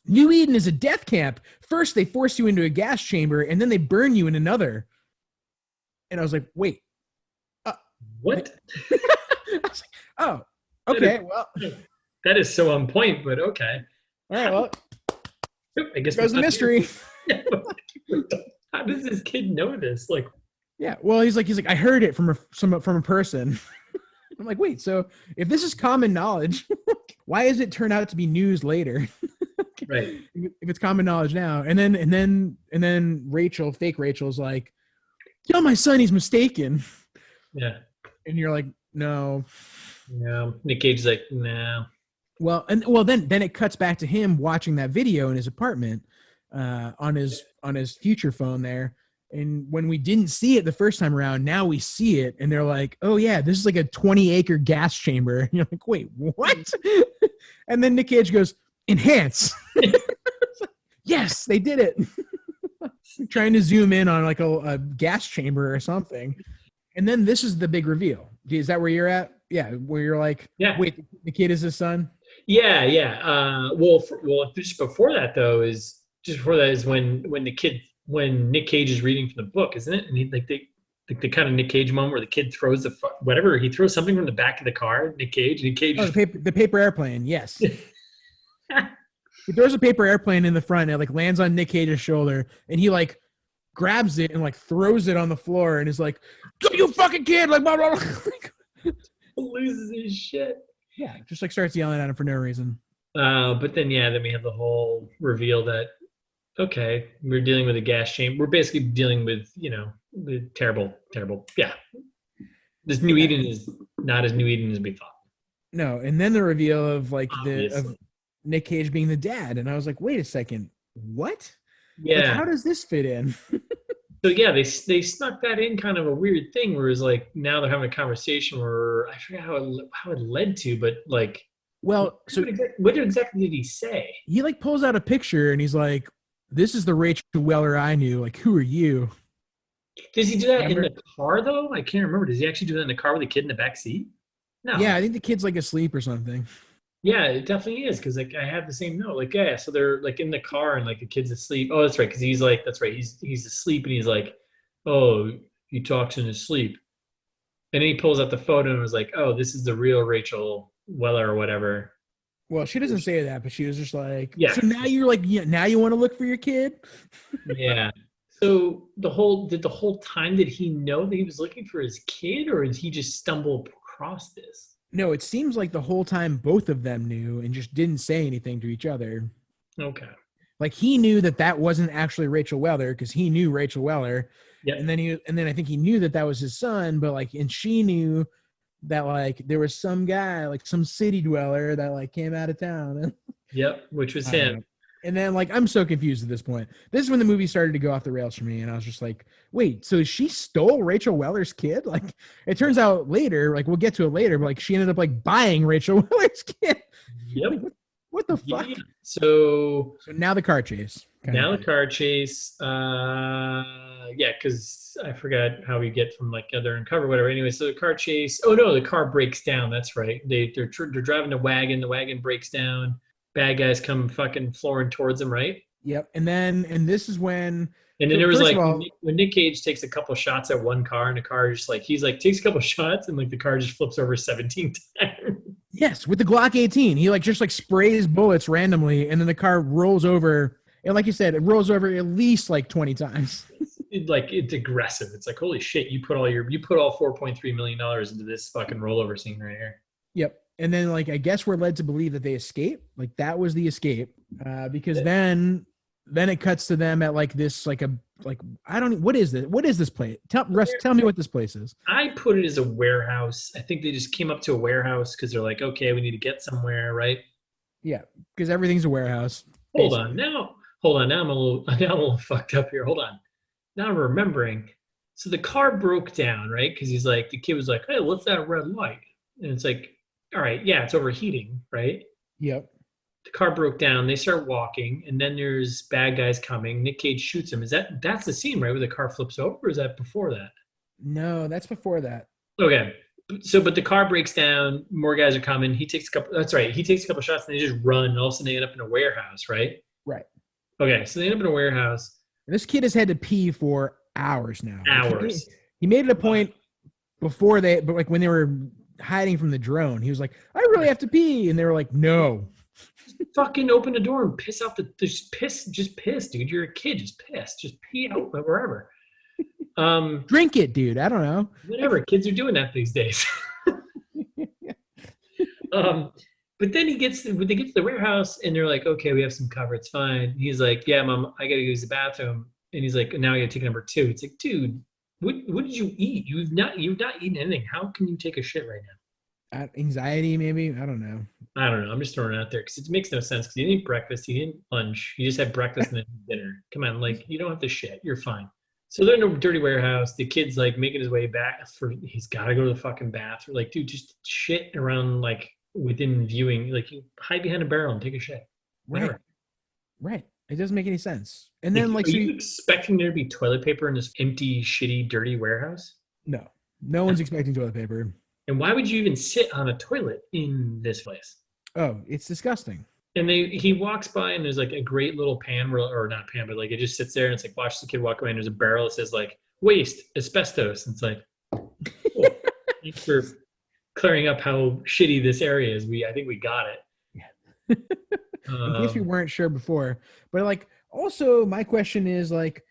New Eden is a death camp. First, they force you into a gas chamber, and then they burn you in another. And I was like, wait. What? I was like, oh, okay. That is so on point, but okay. All right, well. I guess there's the mystery. How does this kid know this? Like, yeah, well, he's like, I heard it from a person. I'm like, wait, so if this is common knowledge, why does it turn out to be news later? Right. If it's common knowledge now, and then Rachel, fake Rachel's like, tell my son he's mistaken. Yeah. And you're like, no. No. Nic Cage's like, no. Well, then it cuts back to him watching that video in his apartment, on his future phone there. And when we didn't see it the first time around, now we see it, and they're like, oh yeah, this is like a 20-acre gas chamber. And you're like, wait, what? And then Nic Cage goes, enhance. Yes, they did it. Trying to zoom in on like a gas chamber or something. And then this is the big reveal. Is that where you're at? Yeah, where you're like, yeah, wait, the kid is his son? Yeah. Just before that though is when Nic Cage is reading from the book, isn't it? And the kind of Nic Cage moment where the kid throws he throws something from the back of the car. Nic Cage. The paper airplane. Yes. He throws a paper airplane in the front. And it like lands on Nic Cage's shoulder, and he like grabs it and like throws it on the floor, and is like, "Go, you fucking kid!" Like, blah, blah, blah. Loses his shit. Yeah, just like starts yelling at him for no reason. But then we have the whole reveal that, okay, we're dealing with a gas chamber. We're basically dealing with, the terrible. Yeah. This New Eden is not as New Eden as we thought. No, and then the reveal of like of Nic Cage being the dad, and I was like, wait a second, what? Yeah. Like, how does this fit in? So yeah, they snuck that in, kind of a weird thing where it's like now they're having a conversation where I forget how it led to, but like, well, so what exactly did he say? He like pulls out a picture and he's like, "This is the Rachel Weller I knew. Like, who are you?" Does he do that in the car though? I can't remember. Does he actually do that in the car with the kid in the back seat? No. Yeah, I think the kid's like asleep or something. Yeah, it definitely is, because like I have the same note. Like, yeah, so they're like in the car and like the kid's asleep. Oh, that's right, because he's like, that's right, he's asleep and he's like, oh, he talks in his sleep. And then he pulls out the photo and was like, oh, this is the real Rachel Weller or whatever. Well, she doesn't say that, but she was just like, yeah. So now you're like, yeah, now you want to look for your kid? Yeah. So the whole time did he know that he was looking for his kid, or did he just stumble across this? No, it seems like the whole time both of them knew and just didn't say anything to each other. Okay. Like he knew that wasn't actually Rachel Weller because he knew Rachel Weller. Yeah. And then I think he knew that was his son, but like, and she knew that like there was some guy, like some city dweller that like came out of town. Yep, which was him. And then like I'm so confused at this point. This is when the movie started to go off the rails for me, and I was just like, wait, so she stole Rachel Weller's kid? Like it turns out later, like we'll get to it later, but like she ended up like buying Rachel Weller's kid. Yep. Like, what the fuck? So now the car chase. The car chase. Yeah, because I forgot how we get from like other uncover whatever. Anyway, so the car chase. Oh no, the car breaks down. That's right. They're driving the wagon. The wagon breaks down. Bad guys come fucking flooring towards them, right? Yep. And this is when And then So there was first like of all, when Nic Cage takes a couple shots at one car, and the car just like he's like takes a couple shots, and like the car just flips over 17 times. yes, with the Glock 18, he like just like sprays bullets randomly, and then the car rolls over. And like you said, it rolls over at least like 20 times. It's aggressive. It's like holy shit, you put all $4.3 million into this fucking rollover scene right here. Yep. And then like I guess we're led to believe that they escape. Like that was the escape, because then it cuts to them at like this like I don't what is this? What is this place? Tell me what this place is. I put it as a warehouse. I think they just came up to a warehouse because they're like, okay, we need to get somewhere, right? Yeah, because everything's a warehouse. Hold on now. Now I'm a little fucked up here. Hold on. Now I'm remembering. So the car broke down, right? Because he's like, the kid was like, hey, what's that red light? And it's like, all right, yeah, it's overheating, right? Yep. The car broke down. They start walking, and then there's bad guys coming. Nic Cage shoots him. That's the scene, right, where the car flips over? Or is that before that? No, that's before that. Okay. So, but the car breaks down. More guys are coming. He takes a couple. That's right. He takes a couple shots, and they just run. And all of a sudden, they end up in a warehouse, right? Right. Okay. So they end up in a warehouse. This kid has had to pee for hours now. Hours. Like he made it a point before but like when they were hiding from the drone, he was like, I really have to pee. And they were like, no. Fucking open the door and piss out just piss, dude. You're a kid. Just piss. Just pee out wherever. Drink it, dude. I don't know. Whatever. Kids are doing that these days. But then they get to the warehouse and they're like, okay, we have some cover. It's fine. He's like, yeah, mom, I got to use the bathroom. And he's like, now I got to take number 2. It's like, dude, what did you eat? You've not eaten anything. How can you take a shit right now? Anxiety, maybe. I don't know. I'm just throwing it out there because it makes no sense. Because you didn't eat breakfast, you didn't eat lunch, you just had breakfast and then dinner. Come on, like you don't have to shit. You're fine. So they're in a dirty warehouse. The kid's like making his way back he's got to go to the fucking bathroom. Like, dude, just shit around like within viewing. Like, you hide behind a barrel and take a shit. Whatever. Right. It doesn't make any sense. And then like, are you expecting there to be toilet paper in this empty, shitty, dirty warehouse? No one's expecting toilet paper. And why would you even sit on a toilet in this place? Oh, it's disgusting. And he walks by and there's like a great little pan, or not pan, but like it just sits there and it's like, watch the kid walk away and there's a barrel that says like waste, asbestos. And it's like, cool. Thanks for clearing up how shitty this area is. I think we got it. Yeah. In case we weren't sure before, but like also my question is like,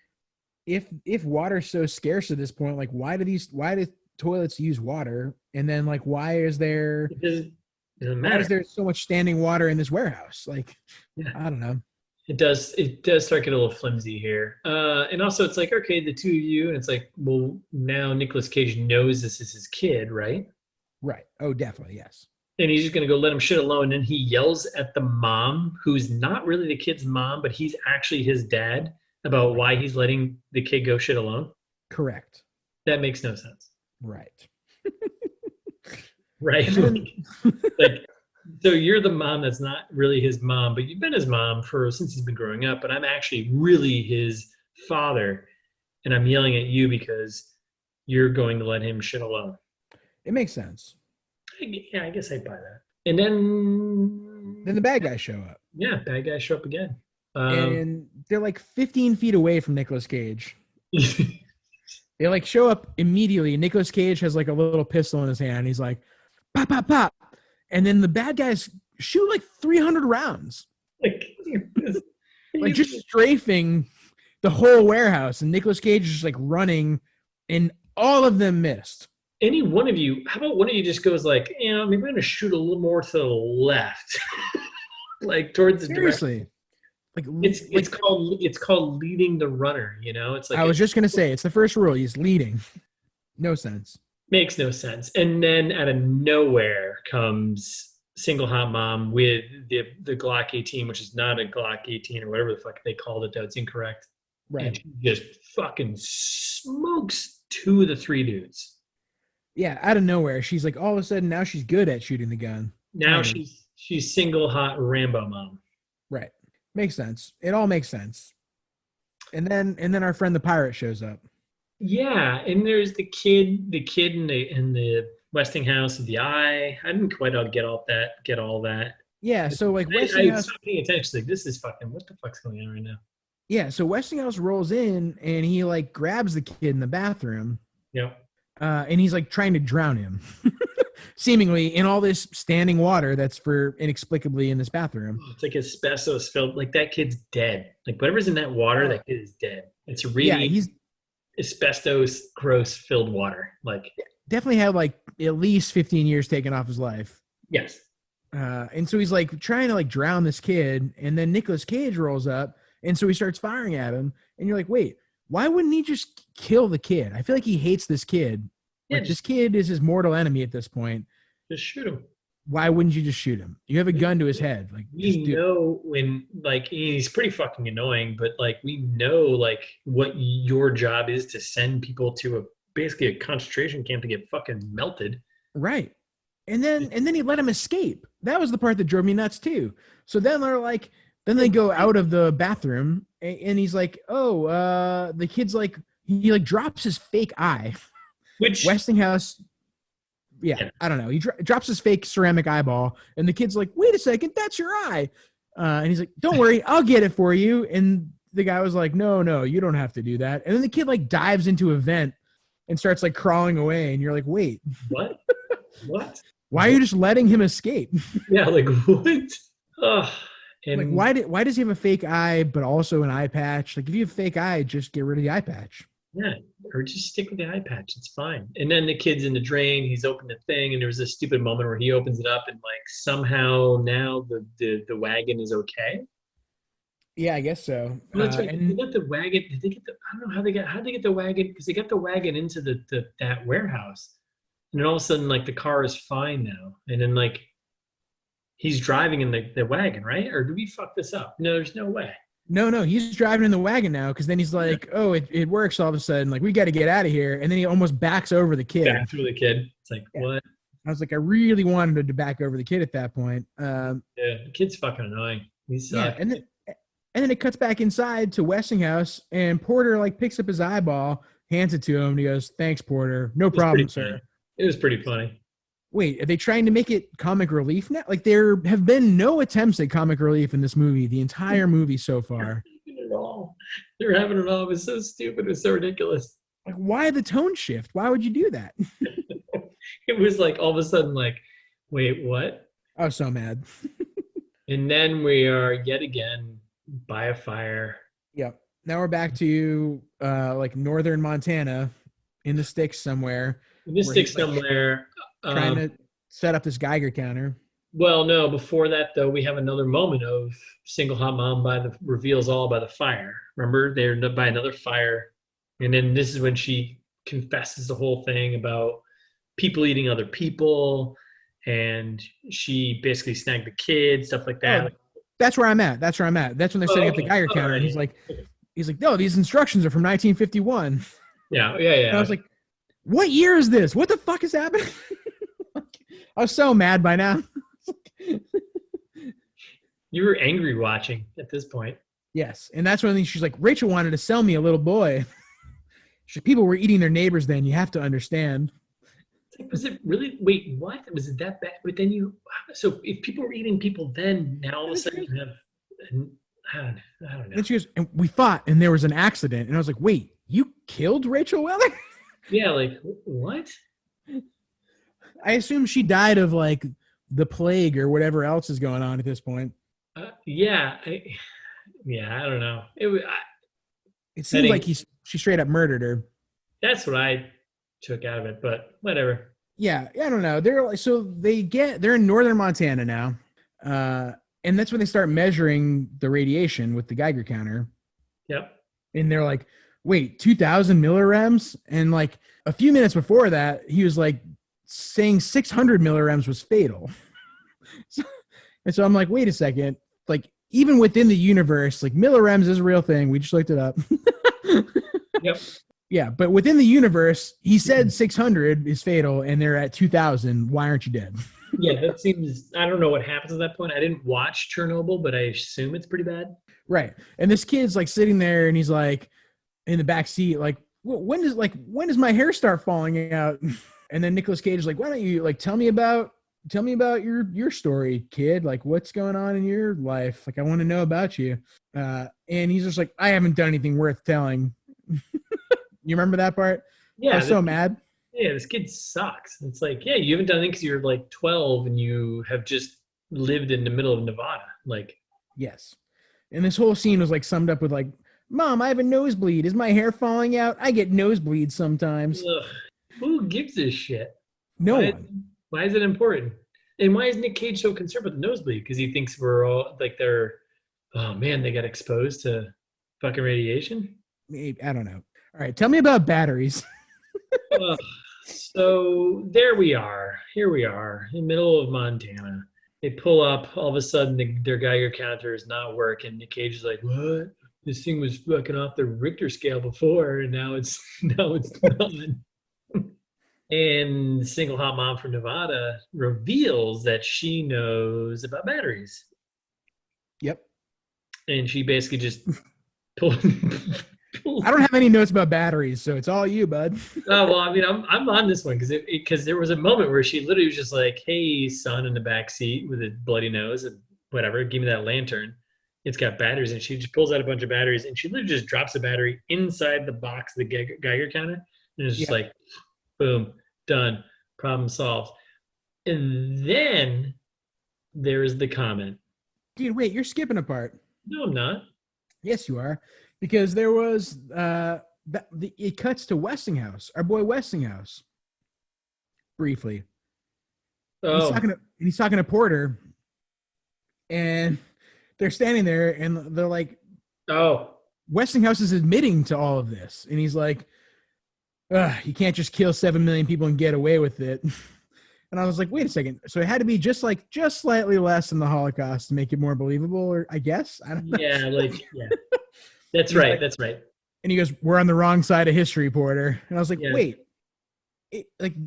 if water's so scarce at this point, like why do toilets use water? And then like, why is there so much standing water in this warehouse? Like, yeah. I don't know. It does start getting a little flimsy here. And also it's like, okay, the two of you, and it's like, well, now Nicolas Cage knows this is his kid, right? Right. Oh, definitely. Yes. And he's just going to go let him shit alone. And he yells at the mom, who's not really the kid's mom, but he's actually his dad, about why he's letting the kid go shit alone. Correct. That makes no sense. Right. Right. Like, so you're the mom that's not really his mom, but you've been his mom since he's been growing up, but I'm actually really his father. And I'm yelling at you because you're going to let him shit alone. It makes sense. Yeah, I guess I buy that. And then the bad guys show up. Yeah, bad guys show up again. And they're like 15 feet away from Nicolas Cage. They like show up immediately. Nicolas Cage has like a little pistol in his hand. He's like, pop, pop, pop. And then the bad guys shoot like 300 rounds. Like just strafing the whole warehouse. And Nicolas Cage is just like running and all of them missed. How about one of you just goes like, maybe I'm going to shoot a little more to the left. Like towards the Seriously. Direction. It's called leading the runner, It's like I was just going to say, it's the first rule. He's leading. No sense. Makes no sense. And then out of nowhere comes single hot mom with the Glock 18, which is not a Glock 18 or whatever the fuck they called it. That's incorrect. Right. And she just fucking smokes 2 of the 3 dudes. Yeah, out of nowhere. She's like, all of a sudden, now she's good at shooting the gun. Now she's single hot Rambo mom. Right. Makes sense. It all makes sense. And then our friend the pirate shows up. Yeah, and there's the kid in the Westinghouse of the Eye. I didn't quite get all that. Yeah, so like Westinghouse. I stopped paying attention. Like, this is fucking, what the fuck's going on right now? Yeah, so Westinghouse rolls in and he like grabs the kid in the bathroom, Yeah. and he's like trying to drown him, seemingly in all this standing water that's for inexplicably in this bathroom. It's like asbestos filled. Like that kid's dead. Like whatever's in that water, Oh, that kid is dead. It's yeah, really he's asbestos, gross filled water. Like, definitely had like at least 15 years taken off his life. yes. And so he's like trying to like drown this kid, and then Nicolas Cage rolls up, and so he starts firing at him, and you're like, wait, why wouldn't he just kill the kid? I feel like he hates this kid. Yeah, Like this kid is his mortal enemy at this point. just shoot him. Why wouldn't you just shoot him? You have a gun to his head. Like just We do. know when, like, he's pretty fucking annoying, but like, we know, like, what your job is to send people to basically a concentration camp to get fucking melted. Right. And then he let him escape. That was the part that drove me nuts too. So then they're like, then they go out of the bathroom, and he's like, oh, the kid's like, he like drops his fake eye. Which, Westinghouse, yeah, I don't know. He drops his fake ceramic eyeball, and the kid's like, wait a second, that's your eye. And he's like, don't worry, I'll get it for you. And the guy was like, no, you don't have to do that. And then the kid like dives into a vent and starts like crawling away. And you're like, wait, what? What? why are you just letting him escape? Yeah, like, what? Oh, and Like, why does he have a fake eye, but also an eye patch? Like, if you have a fake eye, just get rid of the eye patch. yeah, or just stick with the eye patch. It's fine. And then the kid's in the drain. He's opened the thing, and there was this stupid moment where he opens it up, and like somehow now the wagon is okay. Yeah, I guess so. Oh, that's right. They And got the wagon. Did they get the? I don't know how they get the wagon, because they got the wagon into the that warehouse, and then all of a sudden like the car is fine now, and then like he's driving in the wagon, right? Or do we fuck this up? No, there's no way. no, he's driving in the wagon now because then he's like, oh, it works all of a sudden. Like, we got to get out of here. And then he almost backs over the kid. Back through the kid. It's like, Yeah. what? I was like, I really wanted him to back over the kid at that point. Yeah, the kid's fucking annoying. He's Yeah, and then it cuts back inside to Westinghouse, and Porter like picks up his eyeball, hands it to him, and he goes, "Thanks, Porter. No problem, sir." It was pretty funny. Wait, are they trying to make it comic relief now? Like, there have been no attempts at comic relief in this movie, the entire movie so far. It all. They're having it all. It was so stupid. It was so ridiculous. Like, why the tone shift? Why would you do that? It was like all of a sudden, like, wait, what? I was so mad. And then we are yet again by a fire. Yep. Now we're back to like northern Montana in the sticks somewhere. This where sticks he's, like, somewhere. trying to set up this Geiger counter. Well, no, before that, though, we have another moment of single hot mom reveals all by the fire. Remember? They're by another fire. And then this is when she confesses the whole thing about people eating other people. And she basically snagged the kid, stuff like that. Oh, that's where I'm at. That's when they're setting up the Geiger counter. And he's like, no, these instructions are from 1951. Yeah. And I was like, what year is this? What the fuck is happening? I was so mad by now. You were angry watching at this point. Yes. And that's when she's like, Rachel wanted to sell me a little boy. People were eating their neighbors then. You have to understand. Was it really? Wait, what? Was it that bad? But then so if people were eating people then, now all of a sudden you have, I don't know. And she goes, and we fought and there was an accident. And I was like, wait, you killed Rachel Weller? Yeah, like, what? I assume she died of like the plague or whatever else is going on at this point. Yeah. I don't know. It seemed like she straight up murdered her. That's what I took out of it, but whatever. Yeah, I don't know. They're in northern Montana now. And that's when they start measuring the radiation with the Geiger counter. Yep. And they're like, wait, 2,000 millirems? And like a few minutes before that, he was like saying 600 millirems was fatal. And so I'm like, wait a second. Like, even within the universe, like millirems is a real thing. We just looked it up. Yep. Yeah, but within the universe, he said 600 is fatal, and they're at 2,000. Why aren't you dead? Yeah, that seems. I don't know what happens at that point. I didn't watch Chernobyl, but I assume it's pretty bad. Right. And this kid's like sitting there, and he's like in the back seat, like, when does my hair start falling out? And then Nicolas Cage is like, why don't you like tell me about tell me about your story, kid. Like, what's going on in your life? Like, I want to know about you. And he's just like, I haven't done anything worth telling. You remember that part? I Yeah, was so mad. yeah, this kid sucks. It's like, yeah, you haven't done it because you're like 12 and you have just lived in the middle of Nevada. Like, Yes. And this whole scene was like summed up with like, Mom, I have a nosebleed. Is my hair falling out? I get nosebleeds sometimes. ugh, who gives a shit? No Why? one. Why is it important? And why is Nick Cage so concerned with the nosebleed? Because he thinks we're all like they're, oh man, they got exposed to fucking radiation. Maybe, I don't know. All right, tell me about batteries. Ugh. So there we are. Here we are in the middle of Montana. They pull up. All of a sudden, their Geiger counter is not working. Nick Cage is like, "What? This thing was fucking off the Richter scale before, and now it's now it's not." And single hot mom from Nevada reveals that she knows about batteries, Yep. and she basically just pulled. I don't have any notes about batteries, so it's all you, bud. Oh well, I mean, I'm on this one because there was a moment where she literally was just like, "Hey, son," in the back seat with a bloody nose and whatever. Give me that lantern. It's got batteries, and she just pulls out a bunch of batteries, and she literally just drops a battery inside the box of the Geiger counter, and it's just like, boom, done, problem solved. And then there is the comment. Dude, wait, you're skipping a part. No, I'm not. Yes, you are, because there was it cuts to Westinghouse, our boy Westinghouse, briefly. Oh, He's talking to Porter, and they're standing there, and they're like, oh, Westinghouse is admitting to all of this, and he's like, you can't just kill 7 million people and get away with it. And I was like, wait a second. So it had to be just slightly less than the Holocaust to make it more believable, or I guess. I don't know. yeah, yeah. That's right. Like, that's right. And he goes, we're on the wrong side of history, Porter. And I was like, yeah. wait,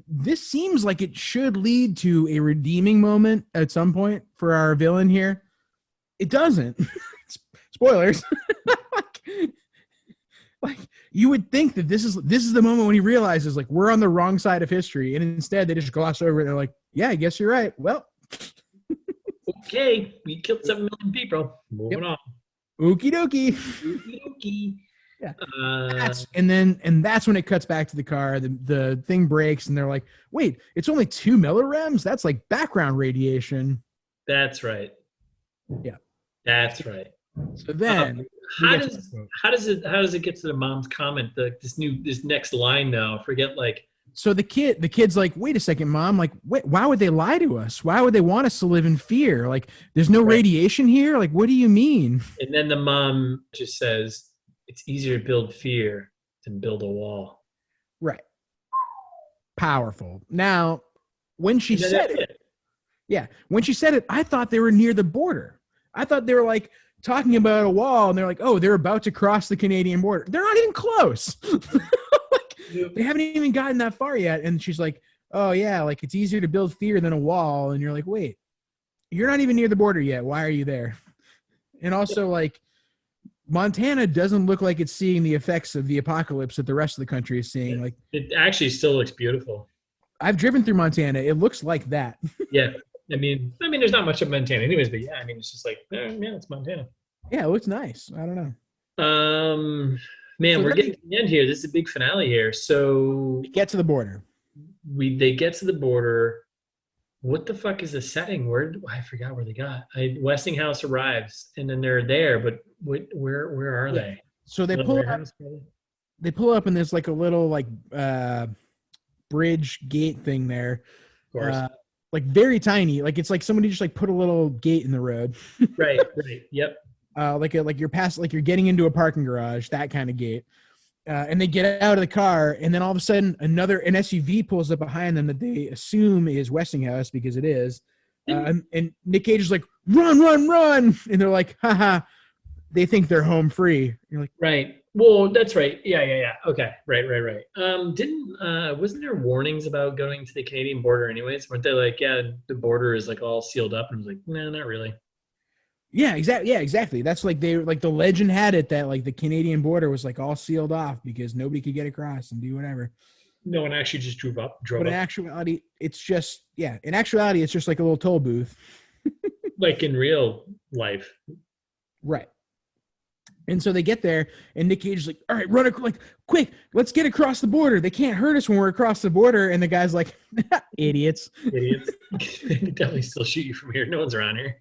this seems like it should lead to a redeeming moment at some point for our villain here. It doesn't. Spoilers. like you would think that this is the moment when he realizes like we're on the wrong side of history, and instead they just gloss over it. They're like, yeah, I guess you're right. Well, okay, we killed 7 million people. Moving on. Okie dokie. Okie dokie. Yeah. That's when it cuts back to the car. The thing breaks, and they're like, wait, it's only 2 millirems? That's like background radiation. That's right. Yeah. That's right. So then how does it get to the mom's comment? This next line though, forget like so the kid's like, wait a second, Mom, like why would they lie to us? Why would they want us to live in fear? Like there's no radiation here? Like what do you mean? And then the mom just says it's easier to build fear than build a wall. Right. Powerful. Now, when she said it, when she said it, I thought they were near the border. I thought they were like talking about a wall, and they're like, oh, they're about to cross the Canadian border. They're not even close. They haven't even gotten that far yet. And she's like, oh yeah, like it's easier to build fear than a wall. And you're like, wait, you're not even near the border yet. Why are you there? And also like Montana doesn't look like it's seeing the effects of the apocalypse that the rest of the country is seeing. Like it actually still looks beautiful. I've driven through Montana. It looks like that. Yeah. I mean, there's not much of Montana anyways, but yeah, I mean, it's just like, yeah, it's Montana. Yeah, it looks nice. I don't know. Man, so we're getting to the end here. This is a big finale here. So get to the border. They get to the border. What the fuck is the setting? I forgot where they got. Westinghouse arrives, and then they're there, but where are they? So they pull up. They pull up, and there's like a little like bridge gate thing there. Of course. Like very tiny, like it's like somebody just like put a little gate in the road. Right. Yep. Like you're past, like you're getting into a parking garage, that kind of gate. And they get out of the car, and then all of a sudden an SUV pulls up behind them that they assume is Westinghouse because it is. And Nic Cage is like, run, and they're like, haha. They think they're home free. You're like, right. Well, that's right. Yeah. Okay. Right. Wasn't there warnings about going to the Canadian border anyways? Weren't they like, yeah, the border is like all sealed up? And I was like, no, not really. Yeah, exactly. That's like the legend had it that like the Canadian border was like all sealed off because nobody could get across and do whatever. No one actually just drove But in up. actuality, it's just like a little toll booth. Like in real life. Right. And so they get there, and Nic Cage is like, all right, like, quick, let's get across the border. They can't hurt us when we're across the border. And the guy's like, idiots. Idiots. They can definitely still shoot you from here. No one's around here.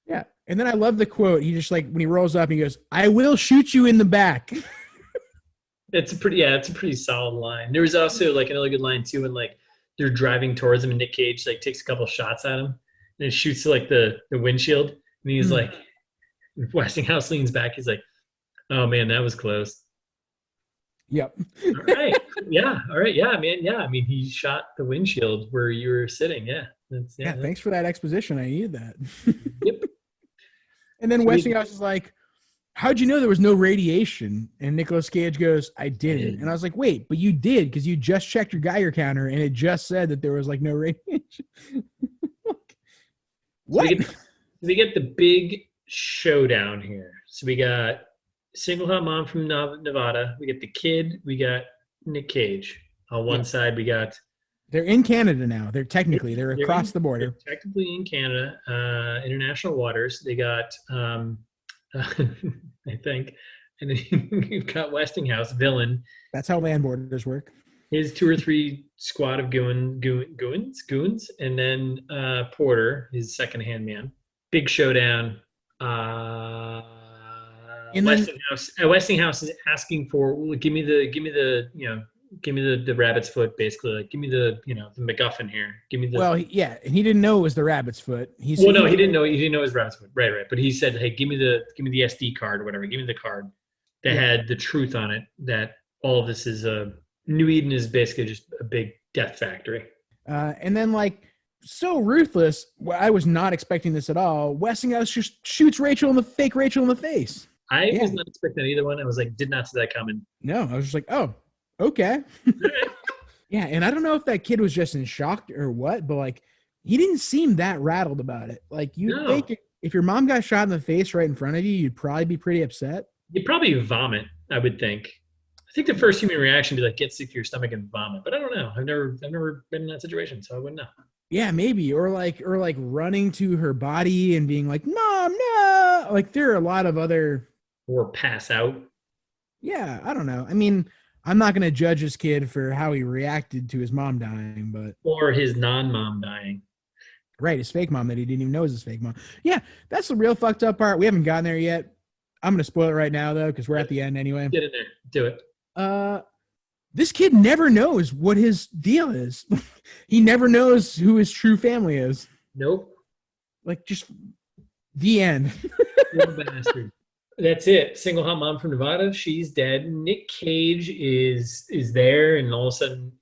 Yeah. And then I love the quote. He just like, when he rolls up, he goes, I will shoot you in the back. It's a pretty solid line. There was also like another good line too, when like they're driving towards him and Nic Cage like takes a couple shots at him and it shoots like the windshield. And he's like, Westinghouse leans back. He's like, "Oh man, that was close." Yep. All right. Yeah. All right. Yeah, man. Yeah. I mean, he shot the windshield where you were sitting. Yeah. Yeah. Thanks for that exposition. I needed that. Yep. And then Westinghouse is like, how'd you know there was no radiation? And Nicolas Cage goes, I didn't. And I was like, wait, but you did, because you just checked your Geiger counter and it just said that there was like no radiation. What? So we get the big showdown here. So we got single hot mom from Nevada. We get the kid. We got Nic Cage. On one side, we got. They're in Canada now. They're across the border. They're technically in Canada, international waters. They got, I think, and then you've got Westinghouse, villain. That's how land borders work. His 2 or 3 squad of goons, and then Porter, his second-hand man. Big showdown. Westinghouse is asking for, well, give me the rabbit's foot, basically. Like, give me the MacGuffin here. Give me the. Well, yeah, and he didn't know it was the rabbit's foot. He didn't know. He didn't know it was rabbit's foot. Right. But he said, hey, give me the SD card or whatever. Give me the card that had the truth on it. That all of this is New Eden is basically just a big death factory. And then like. So ruthless. I was not expecting this at all. Westinghouse just shoots Rachel in the face. I was not expecting either one. I was like, did not see that coming. No, I was just like, oh, okay. Yeah, and I don't know if that kid was just in shock or what, but like, he didn't seem that rattled about it. Like, think if your mom got shot in the face right in front of you, you'd probably be pretty upset. You'd probably vomit, I would think. I think the first human reaction would be like, get sick to your stomach and vomit. But I don't know. I've never been in that situation, so I wouldn't know. Yeah, maybe. Or like running to her body and being like, Mom, no. Like, there are a lot of other. Or pass out. Yeah, I don't know. I mean, I'm not going to judge this kid for how he reacted to his mom dying, but. Or his non-mom dying. Right, his fake mom that he didn't even know was his fake mom. Yeah, that's the real fucked up part. We haven't gotten there yet. I'm going to spoil it right now, though, because we're at the end anyway. Get in there. Do it. This kid never knows what his deal is. He never knows who his true family is. Nope. Like, just the end. Bastard. That's it. Single hot mom from Nevada. She's dead. Nic Cage is there, and all of a sudden,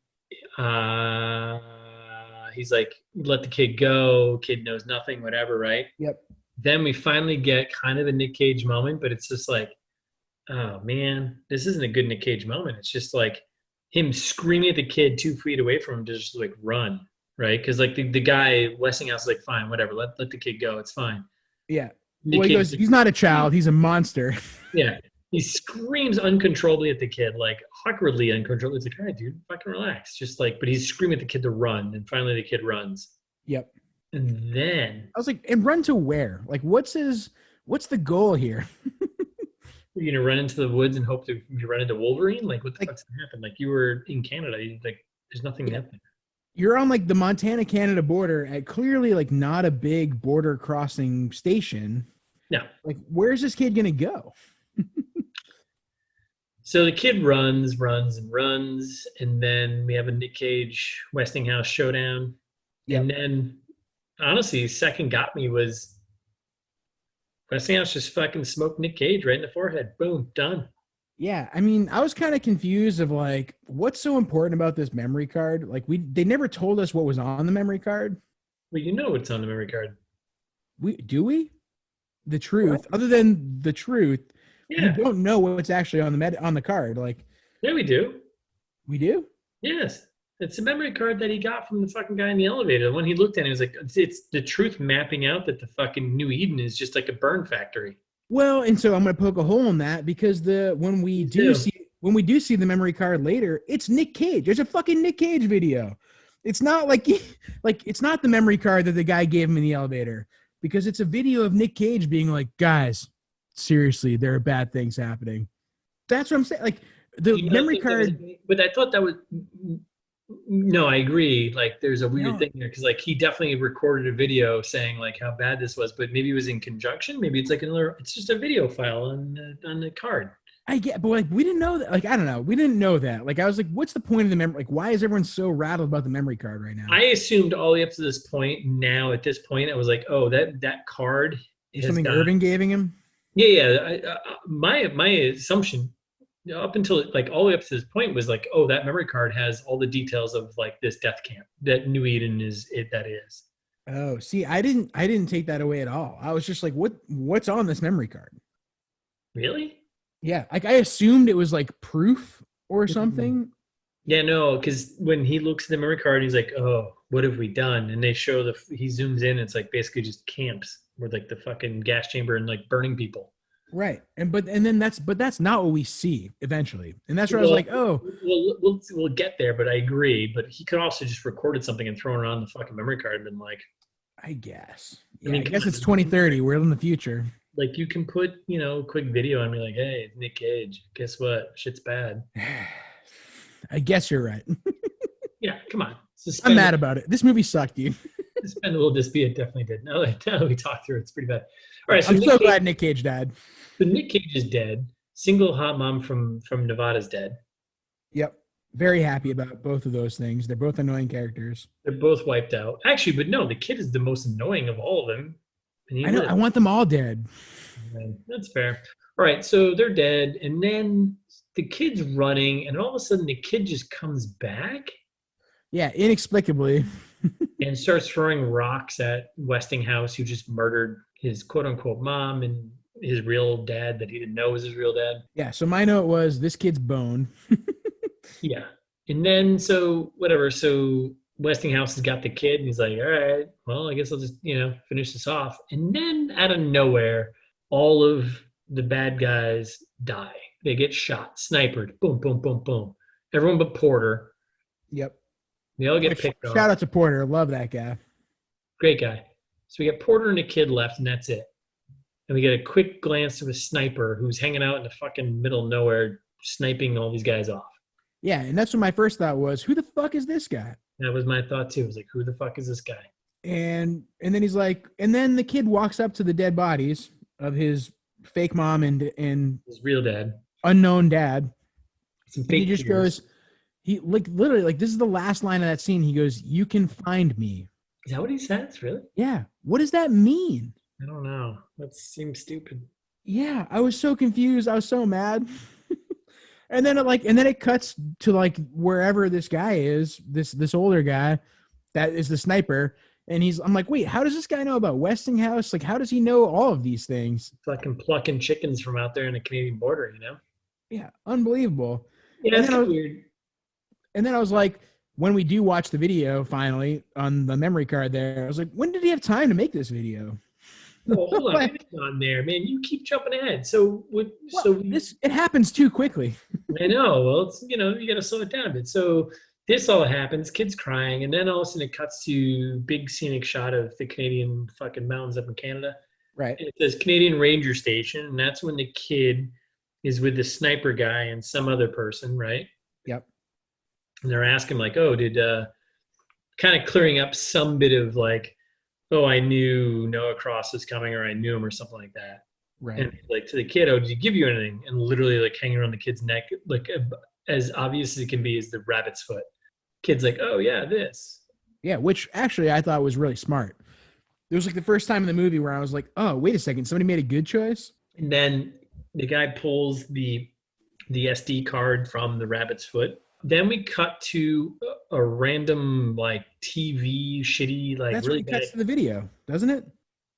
he's like, "Let the kid go. Kid knows nothing. Whatever." Right. Yep. Then we finally get kind of a Nic Cage moment, but it's just like, oh man, this isn't a good Nic Cage moment. It's just like him screaming at the kid 2 feet away from him to just like run, right? Because like the guy Westinghouse is like, fine, whatever, let the kid go, it's fine. Yeah. Well, he goes, he's not a child, he's a monster. Yeah. He screams uncontrollably at the kid, like awkwardly uncontrollably. It's like, all right, dude, fucking relax. Just like, but he's screaming at the kid to run, and finally the kid runs. Yep. And then I was like, and run to where? Like, what's the goal here? You're gonna run into the woods and hope to run into Wolverine? Like, what the fuck's gonna happen? Like, you were in Canada. There's nothing happening. You're on like the Montana-Canada border at clearly like not a big border crossing station. No. Like, where's this kid gonna go? So the kid runs, and then we have a Nic Cage Westinghouse showdown. Yep. And then, honestly, second got me was Westinghouse just fucking smoked Nic Cage right in the forehead. Boom, done. Yeah, I mean, I was kind of confused of like, what's so important about this memory card? Like, they never told us what was on the memory card. Well, you know what's on the memory card. We? The truth. Other than the truth, yeah. We don't know what's actually on the card. Like, yeah, we do. We do? Yes. It's a memory card that he got from the fucking guy in the elevator. When he looked at it, he was like, it's the truth mapping out that the fucking New Eden is just like a burn factory. Well, and so I'm going to poke a hole in that because when we do see when we do see the memory card later, it's Nic Cage. There's a fucking Nic Cage video. It's not like it's not the memory card that the guy gave him in the elevator, because it's a video of Nic Cage being like, guys, seriously, there are bad things happening. That's what I'm saying. Like the memory card. But I thought that was. No, I agree. Like, there's a weird thing there because, like, he definitely recorded a video saying like how bad this was, but maybe it was in conjunction. Maybe it's like another. It's just a video file on the card. I get, but like we didn't know that. Like I don't know, we didn't know that. Like I was like, what's the point of the memory? Like why is everyone so rattled about the memory card right now? I assumed all the way up to this point. Now at this point, I was like, oh, that card is something Irving gave him. Yeah. My assumption up until like all the way up to this point was like, oh, that memory card has all the details of like this death camp that New Eden is. Oh, see, I didn't take that away at all. I was just like, what's on this memory card? Really? Yeah, like I assumed it was like proof or something. Yeah, no, because when he looks at the memory card, he's like, "Oh, what have we done?" And they show he zooms in. It's like basically just camps with like the fucking gas chamber and like burning people. Right, and that's not what we see eventually, and that's where I was like, "Oh, we'll get there." But I agree. But he could also just recorded something and thrown it on the fucking memory card and been like, "I guess." Yeah, I guess it's 2030. We're in the future. Like you can put, a quick video and be like, "Hey, it's Nic Cage. Guess what? Shit's bad." I guess you're right. Yeah, come on. I'm mad about it. This movie sucked, dude. Suspend a little disbelief. It definitely did. Now we talked through it, it's pretty bad. All right, so I'm so glad Nic Cage died. So Nic Cage is dead. Single hot mom from Nevada's dead. Yep. Very happy about both of those things. They're both annoying characters. They're both wiped out. Actually, but no, the kid is the most annoying of all of them. I know. I want them all dead. That's fair. All right, so they're dead, and then the kid's running, and all of a sudden the kid just comes back. Yeah, inexplicably. And starts throwing rocks at Westinghouse, who just murdered his quote-unquote mom and his real dad that he didn't know was his real dad. Yeah, so my note was, this kid's boned. Yeah. And then, so Westinghouse has got the kid, and he's like, all right, well, I guess I'll just, finish this off. And then out of nowhere, all of the bad guys die. They get shot, sniped, boom, boom, boom, boom. Everyone but Porter. Yep. They all get picked off. Shout out to Porter. Love that guy. Great guy. So we got Porter and a kid left, and that's it. And we get a quick glance of a sniper who's hanging out in the fucking middle of nowhere, sniping all these guys off. Yeah, and that's what my first thought was, who the fuck is this guy? That was my thought too. I was like, who the fuck is this guy? And then he's like, and then the kid walks up to the dead bodies of his fake mom and his real dad, unknown dad. He just goes, he like literally like this is the last line of that scene. He goes, "You can find me." Is that what he says? Really? Yeah. What does that mean? I don't know. That seems stupid. Yeah, I was so confused. I was so mad. And then it cuts to like wherever this guy is, this older guy that is the sniper. And I'm like, wait, how does this guy know about Westinghouse? Like, how does he know all of these things? Fucking plucking chickens from out there in the Canadian border, Yeah, unbelievable. Yeah, that's weird. And then I was like, when we do watch the video finally on the memory card there, I was like, when did he have time to make this video? Oh, hold on, on there, man. You keep jumping ahead. It happens too quickly. I know. Well, it's you got to slow it down a bit. So this all happens, kids crying, and then all of a sudden it cuts to big scenic shot of the Canadian fucking mountains up in Canada. Right. And it says Canadian Ranger Station, and that's when the kid is with the sniper guy and some other person, right? Yep. And they're asking like, oh, did kind of clearing up some bit of like, oh, I knew Noah Cross was coming, or I knew him, or something like that. Right. And like to the kid, oh, did he give you anything? And literally like hanging around the kid's neck, like as obvious as it can be, is the rabbit's foot. Kid's like, oh yeah, this. Yeah, which actually I thought was really smart. It was like the first time in the movie where I was like, oh, wait a second, somebody made a good choice. And then the guy pulls the SD card from the rabbit's foot. Then we cut to a random like TV shitty like. That's really what cuts to the video, doesn't it?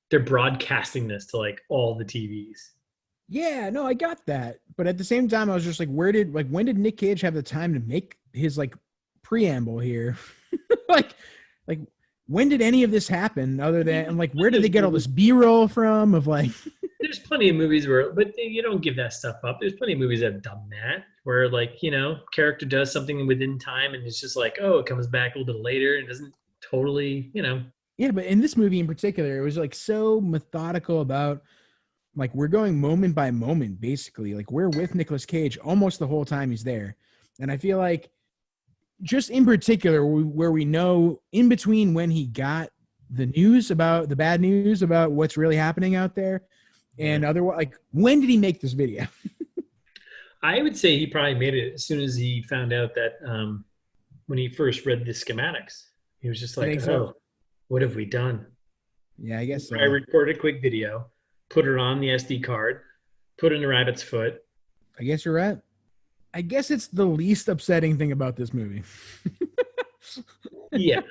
They're broadcasting this to like all the TVs. Yeah, no, I got that, but at the same time, I was just like, when did Nic Cage have the time to make his like preamble here? like, when did any of this happen other than, and like, where did they get all this B-roll from of like, There's plenty of movies where, but you don't give that stuff up. There's plenty of movies that have done that, where like, character does something within time and it's just like, oh, it comes back a little bit later and doesn't totally, yeah, but in this movie in particular, it was like so methodical about like, we're going moment by moment, basically. Like, we're with Nicolas Cage almost the whole time he's there. And I feel like just in particular, where we know in between when he got the news about the bad news about what's really happening out there, and otherwise, like, when did he make this video? I would say he probably made it as soon as he found out that when he first read the schematics, he was just like, oh, what have we done? Yeah, I guess so. I recorded a quick video, put it on the SD card, put it in a rabbit's foot. I guess you're right. I guess it's the least upsetting thing about this movie. Yeah.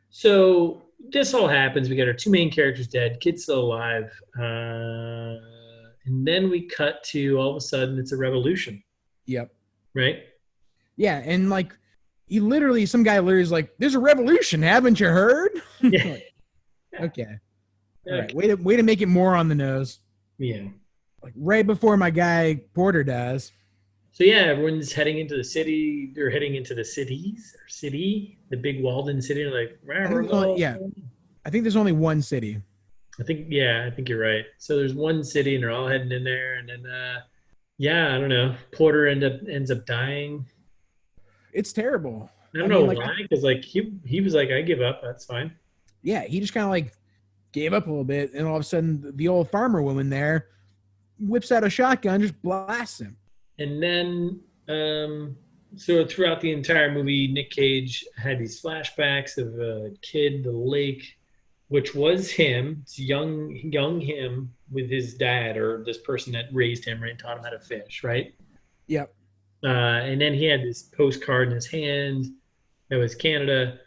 So this all happens. We got our two main characters dead, kid's still alive. And then we cut to all of a sudden it's a revolution. Yep. Right? Yeah. And like, some guy literally is like, there's a revolution. Haven't you heard? Yeah. Okay. All right. Way to make it more on the nose. Yeah. Like right before my guy Porter dies. So yeah, everyone's heading into the city. They're heading into the city, the big Walden city. Like, I think there's only one city. I think you're right. So there's one city, and they're all heading in there. And then, I don't know. Porter ends up dying. It's terrible. I don't know why, because like he was like, I give up. That's fine. Yeah, he just kind of like gave up a little bit, and all of a sudden, the old farmer woman there whips out a shotgun, just blasts him. And then, so throughout the entire movie, Nic Cage had these flashbacks of a kid, the lake, which was him. It's young him with his dad, or this person that raised him, right, and taught him how to fish, right? Yep. And then he had this postcard in his hand that was Canada.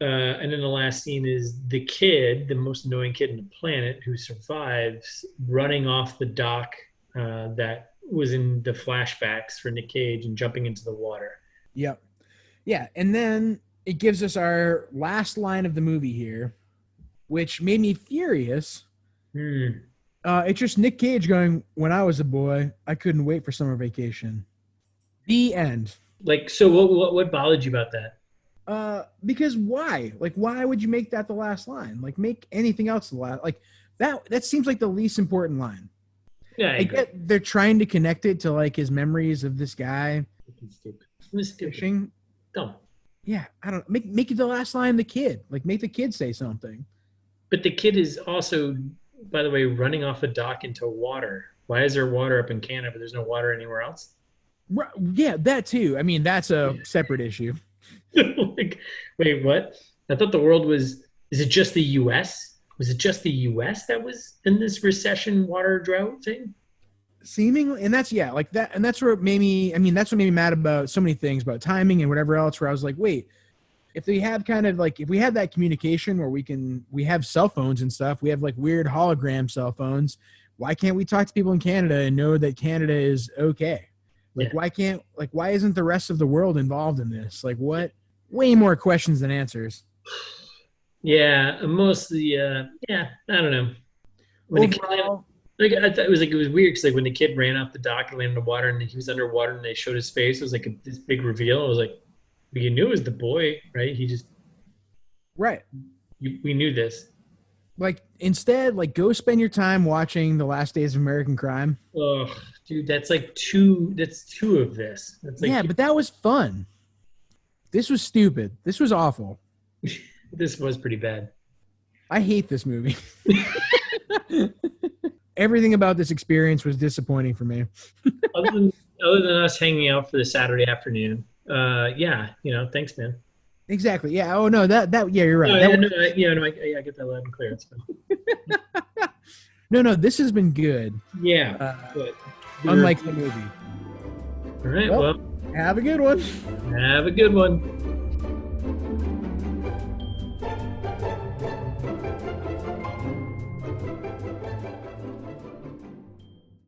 And then the last scene is the kid, the most annoying kid on the planet, who survives running off the dock that was in the flashbacks for Nic Cage and jumping into the water. Yep. Yeah. And then it gives us our last line of the movie here, which made me furious. It's just Nic Cage going, when I was a boy, I couldn't wait for summer vacation. The end. Like, so what bothered you about that? Because why? Like, why would you make that the last line? Like, make anything else the last. Like, that seems like the least important line. Yeah, I get they're trying to connect it to like his memories of this guy fishing. Dumb. Yeah, I don't make it the last line. The kid, like, make the kid say something. But the kid is also, by the way, running off a dock into water. Why is there water up in Canada, but there's no water anywhere else? Yeah, that too. I mean, that's a separate issue. Like, wait, what? I thought the world was. Is it just the U.S.? Was it just the U.S. that was in this recession, water drought thing? Seemingly, and that's like that, and that's what made me. I mean, that's what made me mad about so many things, about timing and whatever else. Where I was like, wait, if we have if we have that communication where we have cell phones and stuff, we have like weird hologram cell phones. Why can't we talk to people in Canada and know that Canada is okay? Like, why isn't the rest of the world involved in this? Like, what? Way more questions than answers. Yeah, mostly. I don't know. Overall, I thought it was weird because like when the kid ran off the dock and landed in the water and he was underwater and they showed his face, it was like this big reveal. It was like, you knew it was the boy, right? He just we knew this. Like, instead, like, go spend your time watching The Last Days of American Crime. Oh, dude, that's like two. That's two of this. That's like but that was fun. This was stupid. This was awful. This was pretty bad. I hate this movie. Everything about this experience was disappointing for me. other than us hanging out for the Saturday afternoon. Thanks, man. Exactly. Yeah. Oh no, yeah, you're right. I get that loud and clear. It's fine. No, this has been good. Yeah. Unlike the movie. All right. Well, have a good one. Have a good one.